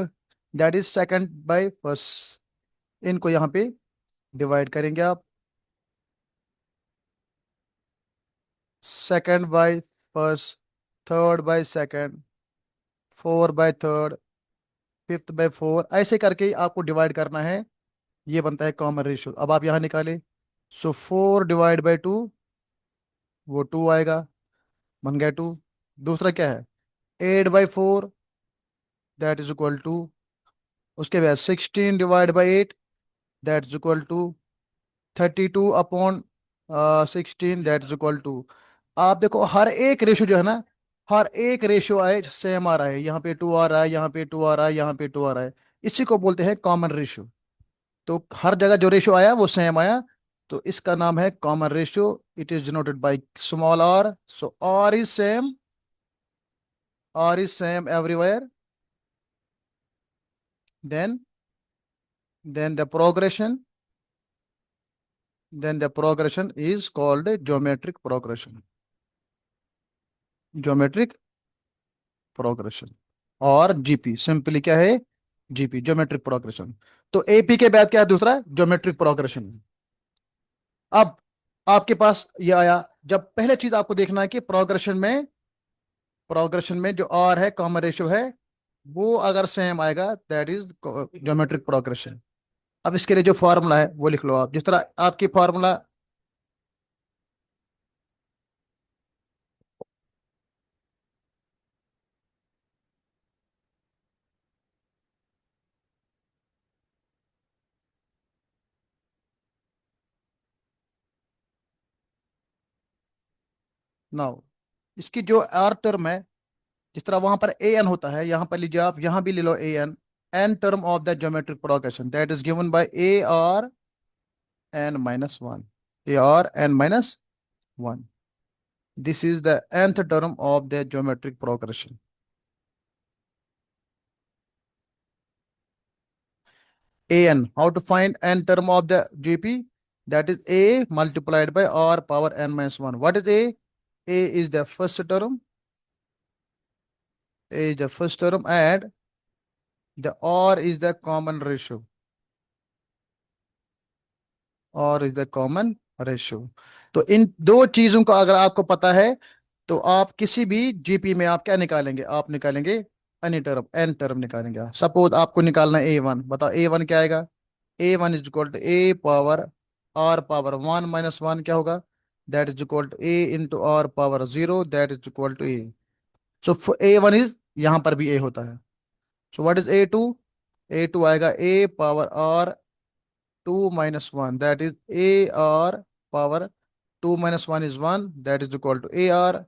that is second by first. इनको यहाँ पे डिवाइड करेंगे आप, second by first, third by second, 4/3, fifth by four, ऐसे करके ही आपको डिवाइड करना है। ये बनता है कॉमन रेशियो। अब आप यहाँ निकाले, सो 4 डिवाइड बाई 2, वो 2 आएगा, बन गया 2। दूसरा क्या है, 8/4, दैट इज इक्वल टू, उसके बाद 16 divide by 8, that is equal to 32/16, that is equal to. आप देखो हर एक रेशियो जो है ना, हर एक रेशियो आए सेम आ रहा है, यहाँ पे 2 आ रहा है, यहाँ पे 2 आ रहा है, यहाँ पे 2 आ रहा है। इसी को बोलते हैं कॉमन रेशियो। तो हर जगह जो रेशियो आया वो सेम आया, तो इसका नाम है common ratio. It is denoted by small r, so r is same, r is same everywhere, then then the progression, then the progression is called a geometric progression, geometric progression। और GP simply क्या है, GP geometric progression. तो AP के बाद क्या है दूसरा, geometric progression. अब आपके पास ये आया, जब पहले चीज आपको देखना है कि प्रोग्रेशन में जो आर है कॉमन रेशियो है, वो अगर सेम आएगा दैट इज ज्योमेट्रिक प्रोग्रेशन। अब इसके लिए जो फॉर्मूला है वो लिख लो आप, जिस तरह आपकी फॉर्मूला। नाउ इसकी जो आर टर्म है, जिस तरह वहां पर ए एन होता है, यहां पर लीजिए आप, यहां भी ले लो A N. N term of the geometric progression that is given by A R n-1, A R n-1। This is the nth term of the geometric progression। an, how to find n term of the gp, that is a multiplied by r power n-1। what is a is the first term, a is the first term, and the r is the common ratio, और is the common ratio. तो इन दो चीजों का अगर आपको पता है, तो आप किसी भी जीपी में आप क्या निकालेंगे, आप निकालेंगे एनी टर्म, एन टर्म निकालेंगे। सपोज आपको निकालना है ए वन, बताओ ए वन क्या आएगा। A one is equal to A power R power 1 - 1 क्या होगा, that is equal to A into R power 0, that is equal to A. So A one is, यहाँ पर भी ए होता है। So what is A two, A two आएगा A power R 2 - 1, that is AR power 2 - 1 is 1, that is equal to AR।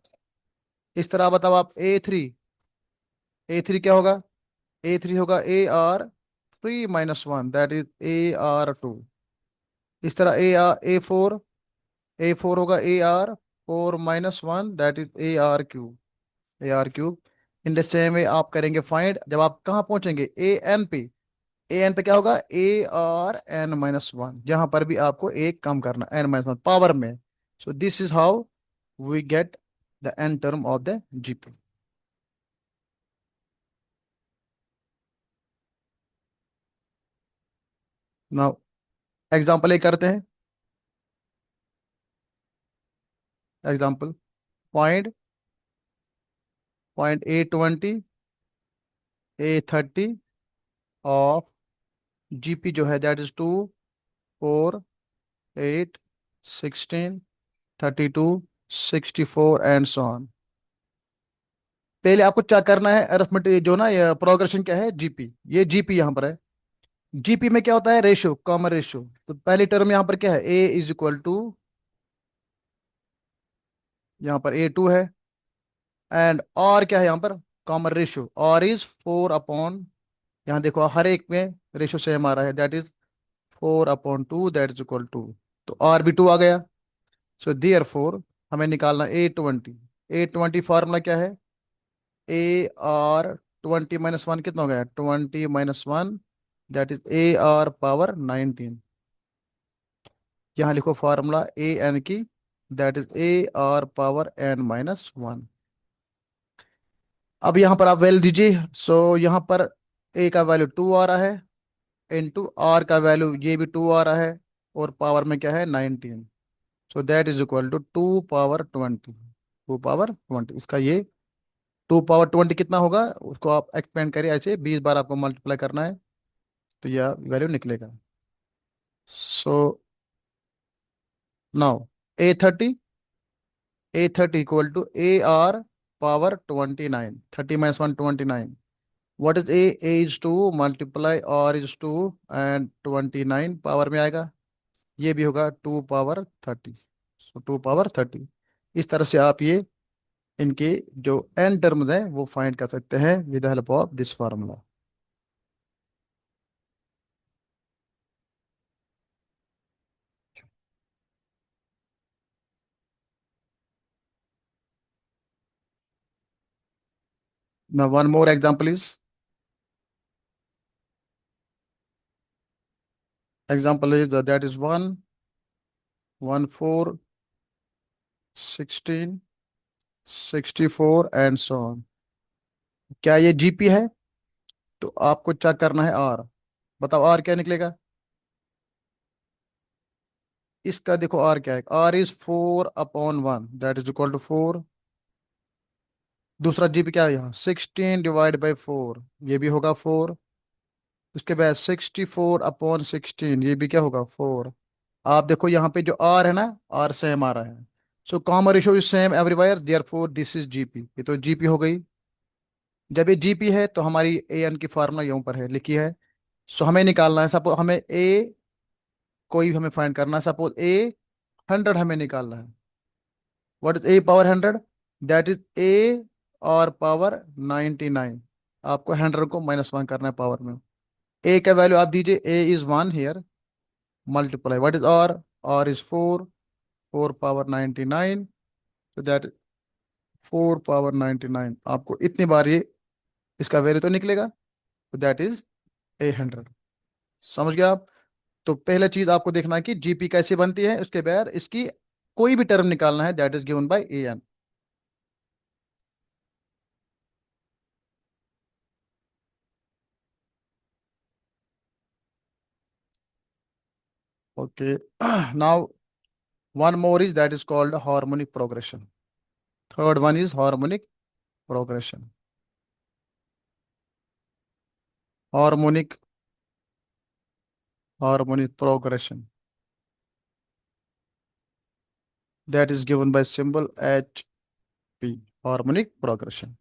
इस तरह बताओ आप ए थ्री क्या होगा, ए थ्री होगा AR 3 - 1, that is AR 2। इस तरह ए फोर होगा AR 4 - 1, that is AR cube. In the same वे आप करेंगे फाइंड, जब आप कहाँ पहुंचेंगे ए एन पे, ए एन पे क्या होगा AR n-1, यहां पर भी आपको एक कम करना n-1 पावर में। So this is how we get the n term of the GP. Now example एक करते हैं। Example, point point A20 A30 of GP जो है that is 2 4 8 16 32 64 and so on. पहले आपको क्या करना है, अरिथमेटिक जो ना ये प्रोग्रेशन क्या है, जीपी, ये जीपी यहाँ पर है। जीपी में क्या होता है, रेशियो, कॉमन रेशियो। तो पहली टर्म यहाँ पर क्या है, ए इज इक्वल टू, यहाँ पर A2 है, एंड और क्या है यहाँ पर, कॉमन रेशियो, और इज 4/, यहाँ देखो हर एक में रेशियो सेम आ रहा है, that is 4/2, that is equal to, तो और भी 2 आ गया। सो देयर फोर हमें निकालना A20। A20 फार्मूला क्या है, AR 20 - 1 कितना हो गया, 20 - 1, दैट इज AR पावर 19। यहाँ लिखो फार्मूला ए एन की, that is AR power n-1। अब यहाँ पर आप वैल्यू दीजिए। सो यहाँ पर ए का वैल्यू 2 आ रहा है, इंटू आर का वैल्यू ये भी 2 आ रहा है, और पावर में क्या है 19। So that is equal to 2 power 20, 2 power 20 इसका ये 2 पावर 20 कितना होगा, उसको आप एक्सपेंड करिए, ऐसे 20 बार आपको मल्टीप्लाई करना है, तो यह वैल्यू निकलेगा। So now A30 equal to AR power 29, 30 - 1 29। What is A is 2 multiply R is 2 and 29 power में आएगा, ये भी होगा 2 पावर 30। सो 2 पावर 30। इस तरह से आप ये इनके जो एन टर्म्स हैं वो फाइंड कर सकते हैं with the help of this formula. Now one more example is, that is 1, 1 4, 16, 64 and so on. क्या ये जीपी है? तो आपको चेक करना है आर। बताओ आर क्या निकलेगा। इसका देखो आर क्या है, r is 4/1, that is equal to 4। दूसरा जीपी क्या है यहाँ, 16 डिवाइड बाई 4, ये भी होगा 4। उसके बाद 64/16, ये भी क्या होगा 4। आप देखो यहाँ पे जो आर है ना, आर सेम आ रहा है। So common ratio is same everywhere, therefore this is GP, ये तो जीपी हो गई। जब ये जीपी है तो हमारी ए एन की फार्मूला यहाँ पर है, लिखी है। सो हमें निकालना है, सपोज हमें ए, कोई भी हमें फाइंड करना है, सपोज A 100 हमें निकालना है। What is A power 100, that is A और पावर 99। आपको 100 को -1 करना है पावर में। ए का वैल्यू आप दीजिए, A is 1 here, multiply what is r is 4, 4 power 99, तो दैट 4 पावर 99। आपको इतनी बार ये इसका वैल्यू तो निकलेगा, तो दैट इज A 100। समझ गया आप। तो पहले चीज आपको देखना है कि जीपी कैसे बनती है, उसके बाद इसकी कोई भी टर्म निकालना है, that is given bye AN। Okay now one more is that is called harmonic progression. Third one is harmonic progression. Harmonic harmonic progression, that is given bye symbol HP। Harmonic progression,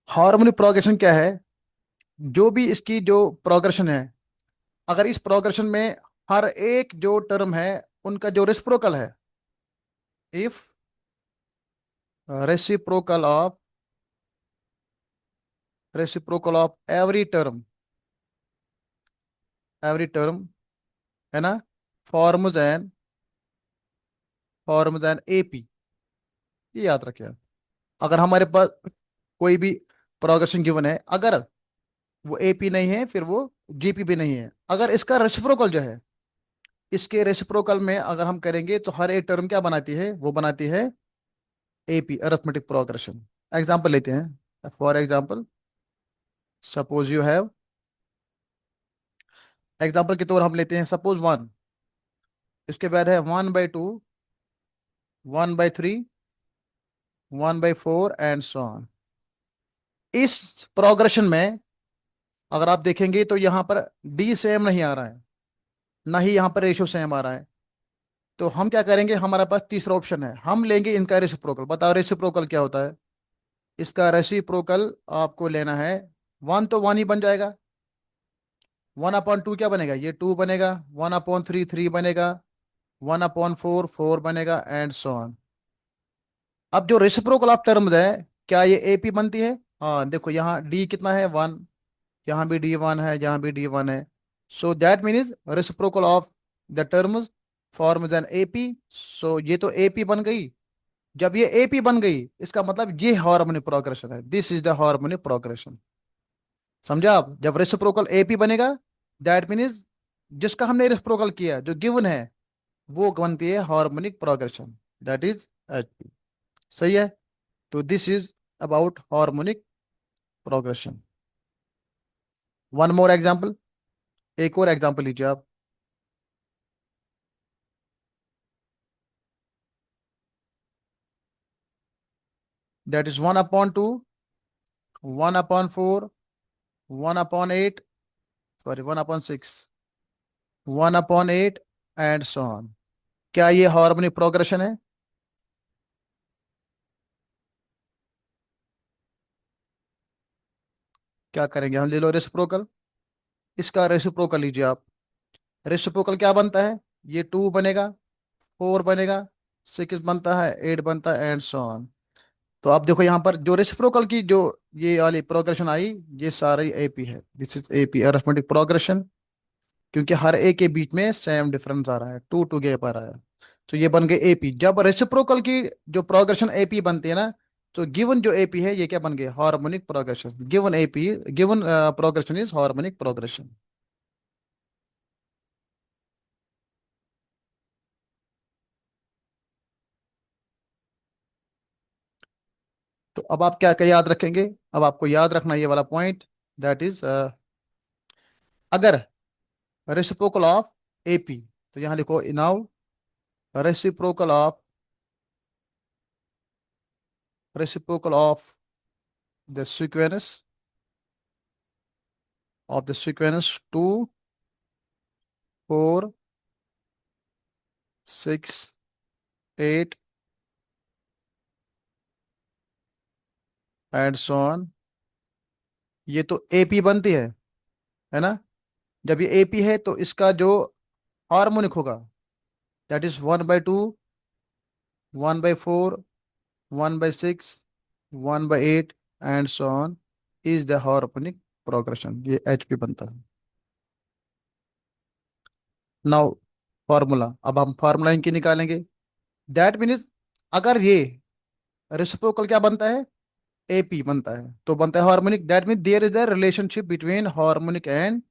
harmonic progression क्या है, जो भी इसकी जो progression है, अगर इस progression में हर एक जो टर्म है उनका जो रेसिप्रोकल है, if reciprocal of every term, है ना, फॉर्म्स एंड AP, ये याद रखिए आप। अगर हमारे पास कोई भी प्रोग्रेशन गिवन है, अगर वो AP नहीं है फिर वो GP भी नहीं है, अगर इसका रेसिप्रोकल जो है, इसके रेसिप्रोकल में अगर हम करेंगे तो हर एक टर्म क्या बनाती है, वो बनाती है AP, अरिथमेटिक प्रोग्रेशन। एग्जाम्पल लेते हैं, for example suppose you have, example के तौर हम लेते हैं सपोज 1, इसके बाद है 1/2, 1/3, 1/4 एंड सो ऑन। इस प्रोग्रेशन में अगर आप देखेंगे तो यहाँ पर डी सेम नहीं आ रहा है, ना ही यहाँ पर रेशियो सेम आ रहा है। तो हम क्या करेंगे, हमारे पास तीसरा ऑप्शन है, हम लेंगे इनका रेसिप्रोकल। बताओ रेसिप्रोकल क्या होता है। इसका रेसिप्रोकल आपको लेना है, 1 तो 1 ही बन जाएगा, 1/2 क्या बनेगा, ये 2 बनेगा, 1/3 3 बनेगा, 1/4 बनेगा एंड सो ऑन। अब जो रेसिप्रोकल ऑफ टर्म्स है, क्या ये AP बनती है। हाँ देखो यहाँ D कितना है 1, यहाँ भी D 1 है, यहाँ भी D 1 है। So that means reciprocal of the terms forms an AP। सो ये तो AP बन गई। जब ये AP बन गई इसका मतलब ये हार्मोनिक प्रोग्रेशन है, this is the harmonic progression. समझा आप, जब रेसिप्रोकल AP बनेगा, दैट मीन्स जिसका हमने रेसिप्रोकल किया जो गिवन है वो बनती है harmonic progression, that is HP। सही है। तो this is about harmonic progression. One more example, एक और एग्जाम्पल लीजिए आप, that is 1/2, 1/4, 1/8, sorry 1/6, 1/8, and so on. क्या ये हार्मोनिक प्रोग्रेशन है? क्या करेंगे हम, ले लो रेसिप्रोकल। इसका रेसिप्रोकल लीजिए आप। रेसिप्रोकल क्या बनता है? ये 2 बनेगा, 4 बनेगा, 6 बनता है, 8 बनता है, एंड सो ऑन। तो आप देखो यहाँ पर जो रेसिप्रोकल की जो ये वाली प्रोग्रेशन आई, ये सारी एपी है। This is AP, arithmetic progression. क्योंकि हर एक के बीच में सेम डिफरेंस आ रहा है, 2 गैप आ रहा है। तो ये बन गए एपी। जब रेसिप्रोकल की जो प्रोग्रेशन एपी बनती है ना, तो गिवन जो एपी है ये क्या बन गए? Harmonic progression. Given AP, given progression is harmonic progression. तो अब आप क्या क्या याद रखेंगे? अब आपको याद रखना ये वाला पॉइंट, दैट इज अगर रेसिप्रोकल ऑफ एपी, तो यहाँ लिखो now reciprocal of, reciprocal the sequence of the sequence 2, 4, 6, 8 and so on. ये तो एपी बनती है ना? जब ये एपी है तो इसका जो हार्मोनिक होगा, that is 1/2, 1/4, 1/6, 1/8 and so on, is the harmonic progression. ये एचपी बनता है। नाउ फॉर्मूला, अब हम फार्मूला इनकी निकालेंगे। दैट मीन्स अगर ये रेसिप्रोकल क्या बनता है? एपी बनता है, तो बनता है harmonic. That means there is a relationship between harmonic and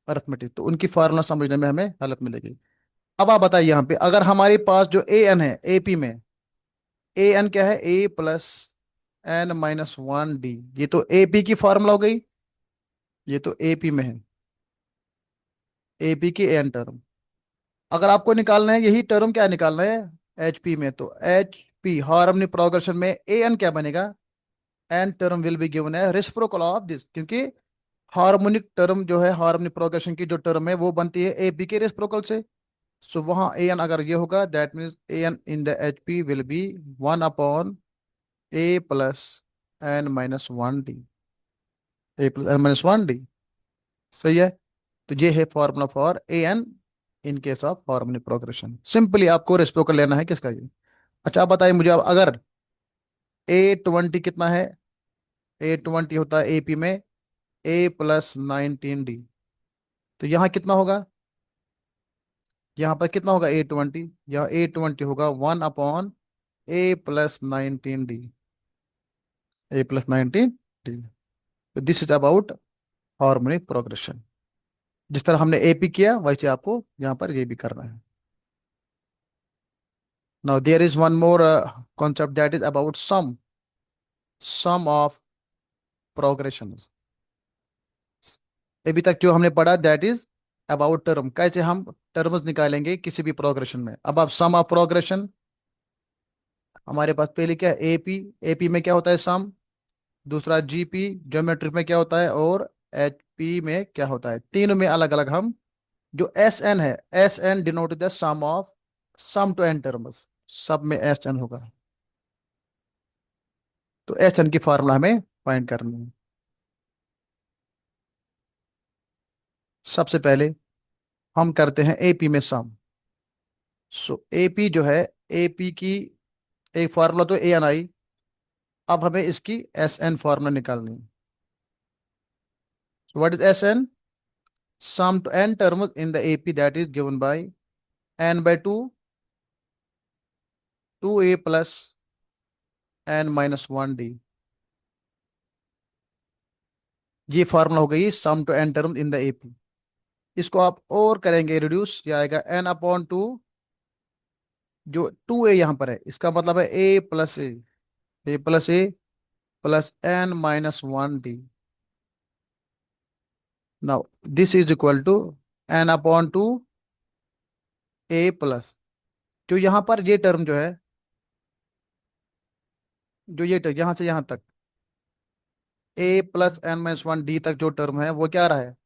arithmetic. तो उनकी फार्मूला समझने में हमें हेल्प मिलेगी। अब आप बताइए यहाँ पे, अगर हमारे पास जो ए एन है एपी में, ए एन क्या है? A+N-1D। ये तो एपी की फार्मूला हो गई। ये तो एपी में है, एपी की एन टर्म। अगर आपको निकालना है यही टर्म, क्या निकालना है? एचपी में, तो एच पी हार्मोनिक प्रोग्रेशन में ए एन क्या बनेगा? N term will be given है रेसिप्रोकल ऑफ दिस। क्योंकि हार्मोनिक टर्म जो है, हार्मोनिक प्रोग्रेशन की जो टर्म है वो बनती है एपी के रेसिप्रोकल से। सो वहाँ ए एन अगर ये होगा, that means a n in the H P will be 1/A+N-1D। A+N-1D, सही है। तो ये है formula for a n in case of harmonic progression. Simply आपको रेसिप्रोकल लेना है किसका? ये। अच्छा आप बताइए मुझे, अब अगर A20 कितना है? A20 होता है एपी में A+19D। तो यहाँ कितना होगा? यहाँ पर कितना होगा A20? यहाँ A20 होगा 1/A+19D। A+19D। तो this is about harmonic progression. जिस तरह हमने एपी किया वैसे आपको यहाँ पर ये भी करना है। Now there is one more concept, that is about sum of progression. अभी तक जो हमने पढ़ा दैट इज अबाउट टर्म, कैसे हम टर्म्स निकालेंगे किसी भी प्रोग्रेशन में। अब आप सम ऑफ प्रोग्रेशन, हमारे पास पहले क्या है? एपी। एपी में क्या होता है? सम। दूसरा जीपी, ज्योमेट्री में क्या होता है? और एचपी में क्या होता है? तीनों में अलग अलग हम, जो एस एन है, S n denote the sum of sum to N terms. सब में एस एन होगा। तो एस एन की फार्मूला हमें फाइंड करनी है। सबसे पहले हम करते हैं एपी में सम। सो एपी जो है, एपी की एक फार्मूला तो ए एन आई। अब हमें इसकी एस एन फार्मूला निकालनी है। What is S N? Sum to N terms in the AP that is given by n/2, 2A+N-1D। ये फार्मूला हो गई sum to N term in the AP. इसको आप और करेंगे रिड्यूस, ये आएगा n/2। जो 2A यहाँ पर है इसका मतलब है A+A+N-1D। Now this is equal to n/2 A+, जो यहाँ पर ये टर्म जो है, जो ये टर्म यहाँ से यहाँ तक, a+n-1 डी तक जो टर्म है वो क्या आ रहा है,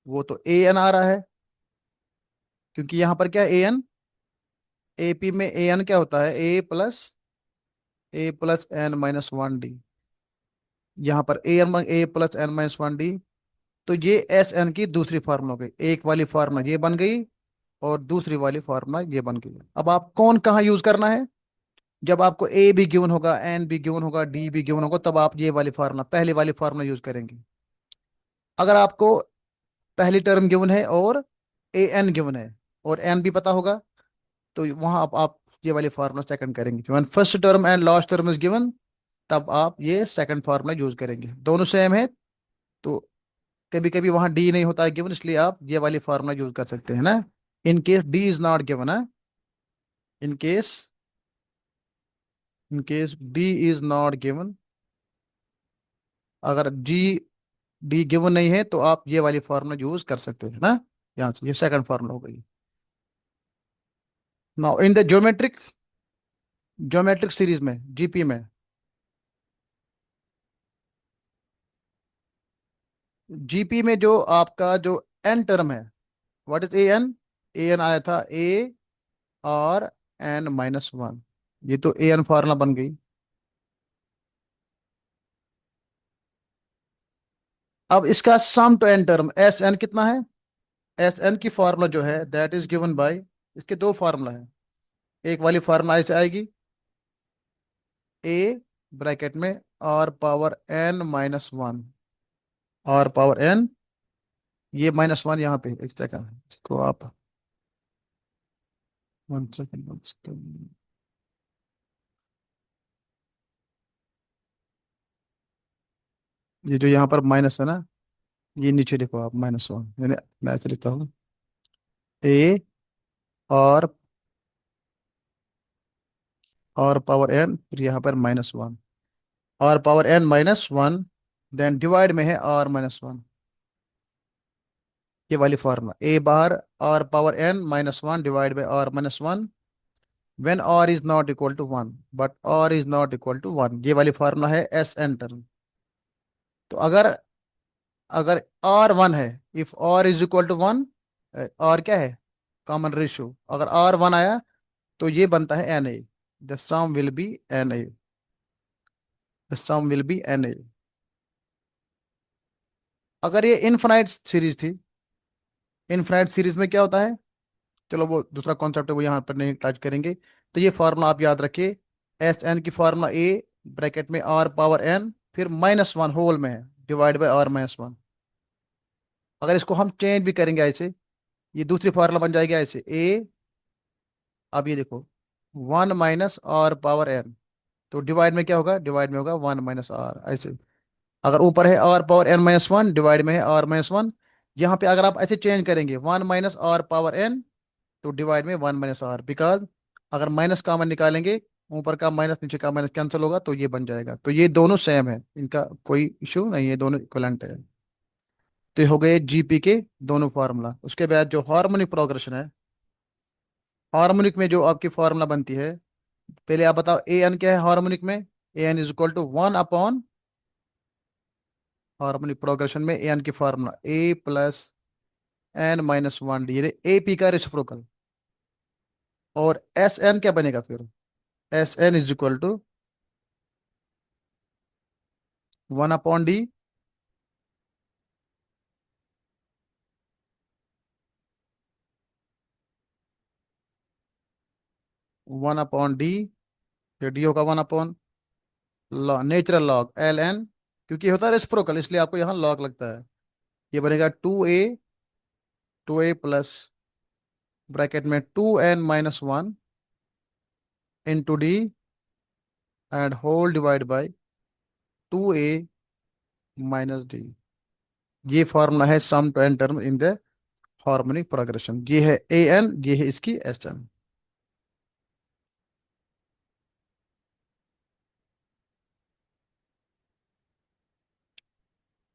वो तो ए एन आ रहा है, क्योंकि यहाँ पर क्या ए एन, ए पी में ए एन क्या होता है, a+n-1 डी। यहाँ पर a+n-1 डी। तो ये एस एन की दूसरी फार्मूला हो गई, एक वाली फार्मूला ये बन गई और दूसरी वाली फार्मूला ये बन गई। अब आप कौन कहाँ यूज करना है, जब आपको ए भी गिवन होगा, एन भी गिवन होगा, डी भी गिवन होगा, तब आप ये वाली फार्मूला, पहली वाली फार्मूला यूज करेंगे। अगर आपको पहली टर्म गिवन है और ए एन गिवन है और एन भी पता होगा, तो वहां आप ये वाली फार्मूला सेकंड करेंगे। One first term and last term is given, तब आप ये सेकंड फार्मूला यूज करेंगे, दोनों सेम है। तो कभी कभी वहां डी नहीं होता है गिवन, इसलिए आप ये वाली फार्मूला यूज कर सकते हैं ना। In case D is not given है, in case in case D is not given, अगर जी डी गिवन नहीं है तो आप ये वाली फार्मूला यूज कर सकते हैं ना। यहाँ से ये सेकंड फार्मूला हो गई। Now in the geometric series में, जीपी में, जीपी में जो आपका जो एन टर्म है, what is A N, A n आया था a r n-1, ये तो ए एन फार्मूला बन गई। अब इसका sum to N term S N कितना है, एस एन की फार्मूला जो है दैट इज गिवन बाय, इसके दो फार्मूला है, एक वाली फार्मूला ऐसे आएगी, ए ब्रैकेट में r⁻n-1, r⁻n, ये -1 यहाँ पे, एक सेकंड इसको आप, 1 सेकंड, 1 सेकंड, ये जो यहाँ पर माइनस है ना, ये नीचे लिखो आप -1, यानी मैं ऐसे लिखता हूँ, ए और r⁻n, फिर यहाँ पर -1, r⁻n-1, देन डिवाइड में है r-1, ये वाली फार्मूला ए बाहर, r⁻n-1 divide by r-1, when r is not equal to 1, but r is not equal to 1, ये वाली फार्मूला है एस एन टर्म। तो अगर अगर r 1 है, if r is equal to 1, r क्या है, कॉमन रेशियो, अगर r 1 आया तो ये बनता है n a, the sum will be n a, the sum will be n a. अगर ये इनफाइनाइट सीरीज थी, इनफाइनाइट सीरीज में क्या होता है, चलो वो दूसरा कॉन्सेप्ट है, वो यहाँ पर नहीं टच करेंगे। तो ये फार्मूला आप याद रखिए, एस एन की फार्मूला ए ब्रैकेट में r⁻n, फिर -1 होल में है, डिवाइड बाई r-1। अगर इसको हम चेंज भी करेंगे ऐसे, ये दूसरी फार्मूला बन जाएगी ऐसे ए, अब ये देखो 1 - r⁻n, तो डिवाइड में क्या होगा, डिवाइड में होगा 1 - r ऐसे। अगर ऊपर है r⁻n-1, डिवाइड में है r-1, यहाँ पे अगर आप ऐसे चेंज करेंगे 1 - r⁻n, तो डिवाइड में 1 - r, बिकॉज अगर माइनस कॉमन निकालेंगे, ऊपर का माइनस नीचे का माइनस कैंसिल होगा, तो ये बन जाएगा। तो ये दोनों सेम है, इनका कोई इशू नहीं है, दोनों इक्वलेंट है। तो ये हो गए जीपी के दोनों फार्मूला। उसके बाद जो हार्मोनिक प्रोग्रेशन है, हार्मोनिक में जो आपकी फार्मूला बनती है, पहले आप बताओ ए एन क्या है हार्मोनिक में, A N is equal to 1 harmonic progression में ए एन की formula a+n-1 D, A P का रेसिप्रोकल। और एस एन क्या बनेगा फिर, S N is equal to 1/d, 1/d, ये डी होगा 1 नेचुरल लॉग एल एन, क्योंकि ये होता है रेसिप्रोकल, इसलिए आपको यहाँ लॉग लगता है। ये बनेगा 2a ब्रैकेट में 2n-1 into D and whole divide by 2a-d। ये फॉर्मूला है sum to N term in the harmonic progression. ये है ए एन, ये है इसकी एस एन।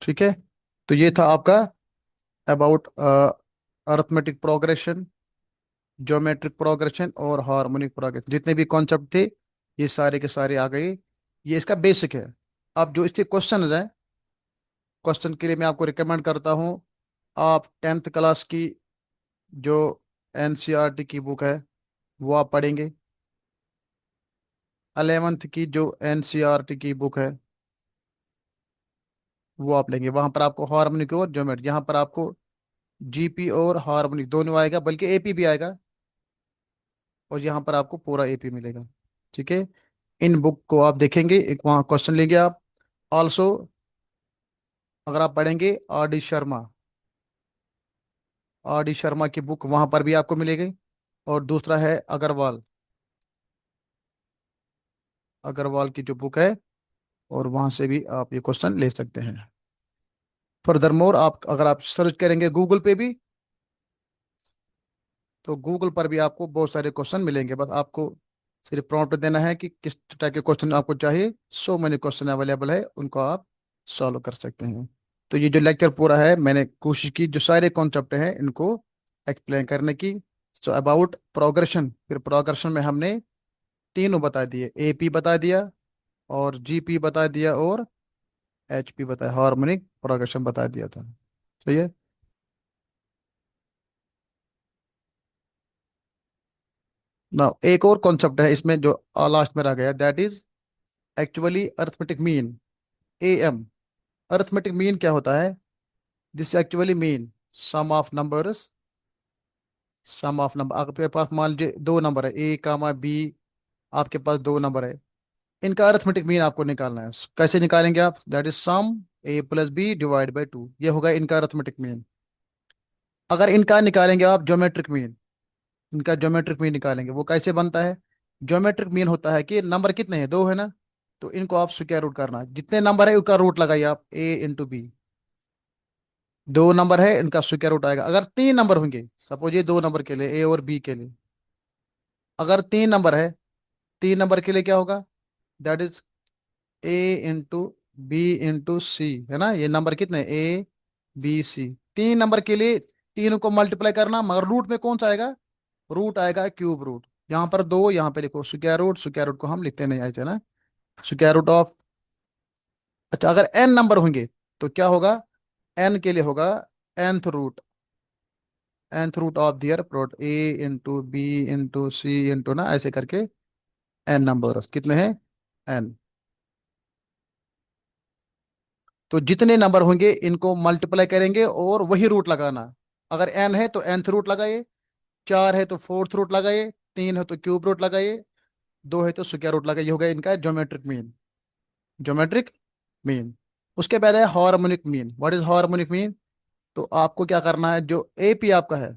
ठीक है, तो ये था आपका about arithmetic progression, geometric progression और हार्मोनिक प्रोग्रेशन, जितने भी कॉन्सेप्ट थे ये सारे के सारे आ गए। ये इसका बेसिक है। अब जो इसके क्वेश्चंस हैं, क्वेश्चन के लिए मैं आपको रिकमेंड करता हूँ, आप 10th क्लास की जो एनसीईआरटी की बुक है वो आप पढ़ेंगे। 11th की जो एनसीईआरटी की बुक है वो आप लेंगे। वहां पर आपको हार्मोनिक और ज्योमेट्री, यहाँ पर आपको जीपी और हार्मोनिक दोनों आएगा, बल्कि एपी भी आएगा, और यहाँ पर आपको पूरा एपी मिलेगा। ठीक है, इन बुक को आप देखेंगे, एक वहाँ क्वेश्चन लेंगे आप। ऑल्सो अगर आप पढ़ेंगे आर डी शर्मा की बुक वहाँ पर भी आपको मिलेगी। और दूसरा है अग्रवाल, अग्रवाल की जो बुक है, और वहाँ से भी आप ये क्वेश्चन ले सकते हैं। फर्दर मोर आप अगर आप सर्च करेंगे गूगल पे भी, तो गूगल पर भी आपको बहुत सारे क्वेश्चन मिलेंगे। बस आपको सिर्फ प्रॉम्प्ट देना है कि किस टाइप के क्वेश्चन आपको चाहिए। सो मैनी क्वेश्चन अवेलेबल है, उनको आप सॉल्व कर सकते हैं। तो ये जो लेक्चर पूरा है, मैंने कोशिश की जो सारे कॉन्सेप्ट हैं इनको एक्सप्लेन करने की। सो अबाउट प्रोग्रेशन, फिर प्रोग्रेशन में हमने तीनों बता दिए, एपी बता दिया, और जीपी बता दिया, और एचपी बताया, हार्मोनिक प्रोग्रेशन बता दिया था। सही है ना। एक और कॉन्सेप्ट है इसमें जो लास्ट में रह गया, that is actually arithmetic mean, AM. Arithmetic mean क्या होता है? This actually mean sum of numbers, sum of number. आपके पास मान लीजिए दो नंबर है, ए कामा बी, आपके पास दो नंबर है, इनका अर्थमेटिक मीन आपको निकालना है। कैसे निकालेंगे आप? That is sum a plus b divide by two, ये होगा इनका अर्थमेटिक मीन। अगर इनका निकालेंगे आप ज्योमेट्रिक मीन, इनका ज्योमेट्रिक मीन निकालेंगे, वो कैसे बनता है? ज्योमेट्रिक मीन होता है कि नंबर कितने हैं, दो है ना, तो इनको आप स्क्वायर रूट करना, जितने नंबर है उनका रूट लगाइए आप, ए इंटू बी। दो नंबर है, इनका स्क्वायर रूट आएगा। अगर तीन नंबर होंगे, सपोज ये दो नंबर के लिए, ए और बी के लिए, अगर तीन नंबर है, तीन नंबर के लिए क्या होगा? That is A into B into C, है ना। ये नंबर कितने? A B C. तीन नंबर के लिए तीनों को मल्टीप्लाई करना, मगर रूट में कौन सा आएगा? रूट आएगा क्यूब रूट। यहाँ पर दो, यहाँ पे लिखो स्क्वायर रूट, स्क्वायर रूट को हम लिखते नहीं ऐसे ना, स्क्वायर रूट ऑफ। अच्छा, अगर एन नंबर होंगे तो क्या होगा? एन के लिए होगा nth root, nth root of their prod, a into B into c into ना, ऐसे करके एन नंबर कितने हैं? एन। तो जितने नंबर होंगे इनको मल्टीप्लाई करेंगे और वही रूट लगाना। अगर एन है तो nth रूट लगाइए, चार है तो फोर्थ रूट लगाइए, तीन है तो क्यूब रूट लगाइए, दो है तो स्क्वायर रूट लगाइए। ये हो गया इनका ज्योमेट्रिक मीन, ज्योमेट्रिक मीन। उसके बाद है harmonic mean. What is harmonic mean? तो आपको क्या करना है, जो एपी आपका है